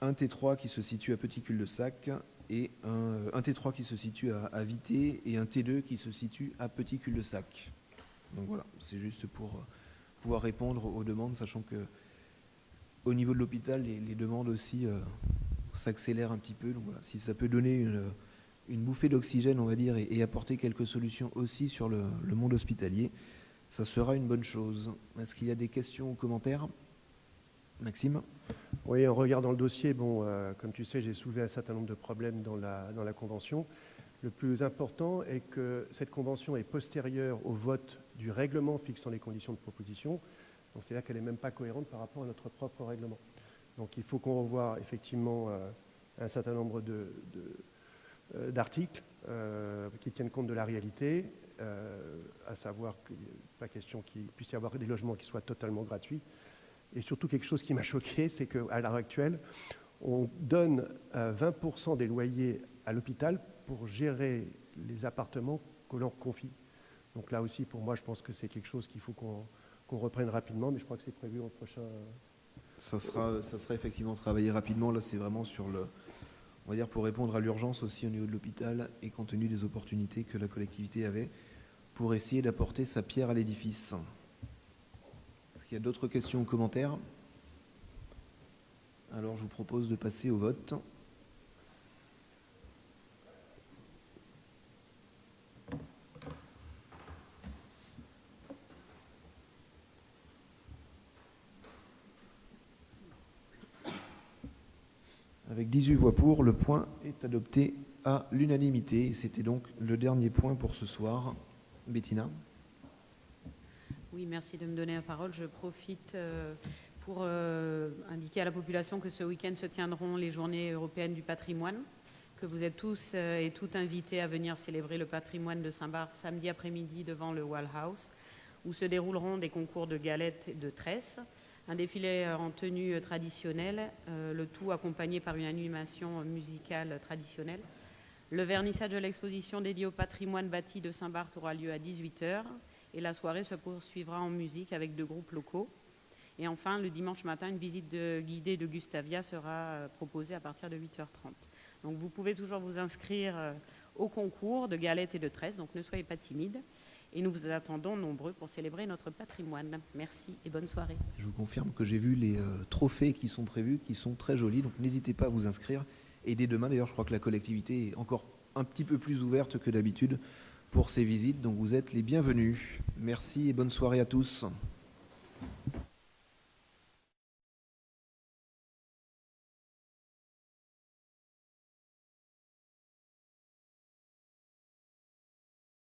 un T3 qui se situe à Petit Cul-de-Sac et un T3 qui se situe à Vité et un T2 qui se situe à Petit Cul-de-Sac. Donc voilà, c'est juste pour pouvoir répondre aux demandes, sachant que au niveau de l'hôpital, les demandes aussi s'accélèrent un petit peu. Donc voilà, si ça peut donner une bouffée d'oxygène, on va dire, et apporter quelques solutions aussi sur le monde hospitalier, ça sera une bonne chose. Est-ce qu'il y a des questions ou commentaires? Maxime? Oui, en regardant le dossier, bon, comme tu sais, j'ai soulevé un certain nombre de problèmes dans la convention. Le plus important est que cette convention est postérieure au vote du règlement fixant les conditions de proposition. Donc c'est-à-dire qu'elle n'est même pas cohérente par rapport à notre propre règlement. Donc il faut qu'on revoie effectivement un certain nombre d'articles qui tiennent compte de la réalité, à savoir qu'il n'est pas question qu'il puisse y avoir des logements qui soient totalement gratuits. Et surtout, quelque chose qui m'a choqué, c'est qu'à l'heure actuelle, on donne 20% des loyers à l'hôpital pour gérer les appartements que l'on confie. Donc là aussi, pour moi, je pense que c'est quelque chose qu'il faut qu'on reprenne rapidement, mais je crois que c'est prévu au prochain... Ça sera effectivement travaillé rapidement. Là, c'est vraiment sur on va dire pour répondre à l'urgence aussi au niveau de l'hôpital et compte tenu des opportunités que la collectivité avait pour essayer d'apporter sa pierre à l'édifice. Est-ce qu'il y a d'autres questions ou commentaires? Alors, je vous propose de passer au vote. Avec 18 voix pour, le point est adopté à l'unanimité. C'était donc le dernier point pour ce soir. Bettina? Oui, merci de me donner la parole. Je profite pour indiquer à la population que ce week-end se tiendront les Journées européennes du patrimoine. que vous êtes tous et toutes invités à venir célébrer le patrimoine de Saint-Barth samedi après-midi devant le Wall House, où se dérouleront des concours de galettes et de tresses, un défilé en tenue traditionnelle, le tout accompagné par une animation musicale traditionnelle. Le vernissage de l'exposition dédiée au patrimoine bâti de Saint-Barth aura lieu à 18h et la soirée se poursuivra en musique avec 2 groupes locaux. Et enfin, le dimanche matin, une visite guidée de Gustavia sera proposée à partir de 8h30. Donc vous pouvez toujours vous inscrire au concours de galettes et de tresses, donc ne soyez pas timides. Et nous vous attendons nombreux pour célébrer notre patrimoine. Merci et bonne soirée. Je vous confirme que j'ai vu les trophées qui sont prévus, qui sont très jolis, donc n'hésitez pas à vous inscrire. Et dès demain, d'ailleurs, je crois que la collectivité est encore un petit peu plus ouverte que d'habitude pour ces visites, donc vous êtes les bienvenus. Merci et bonne soirée à tous.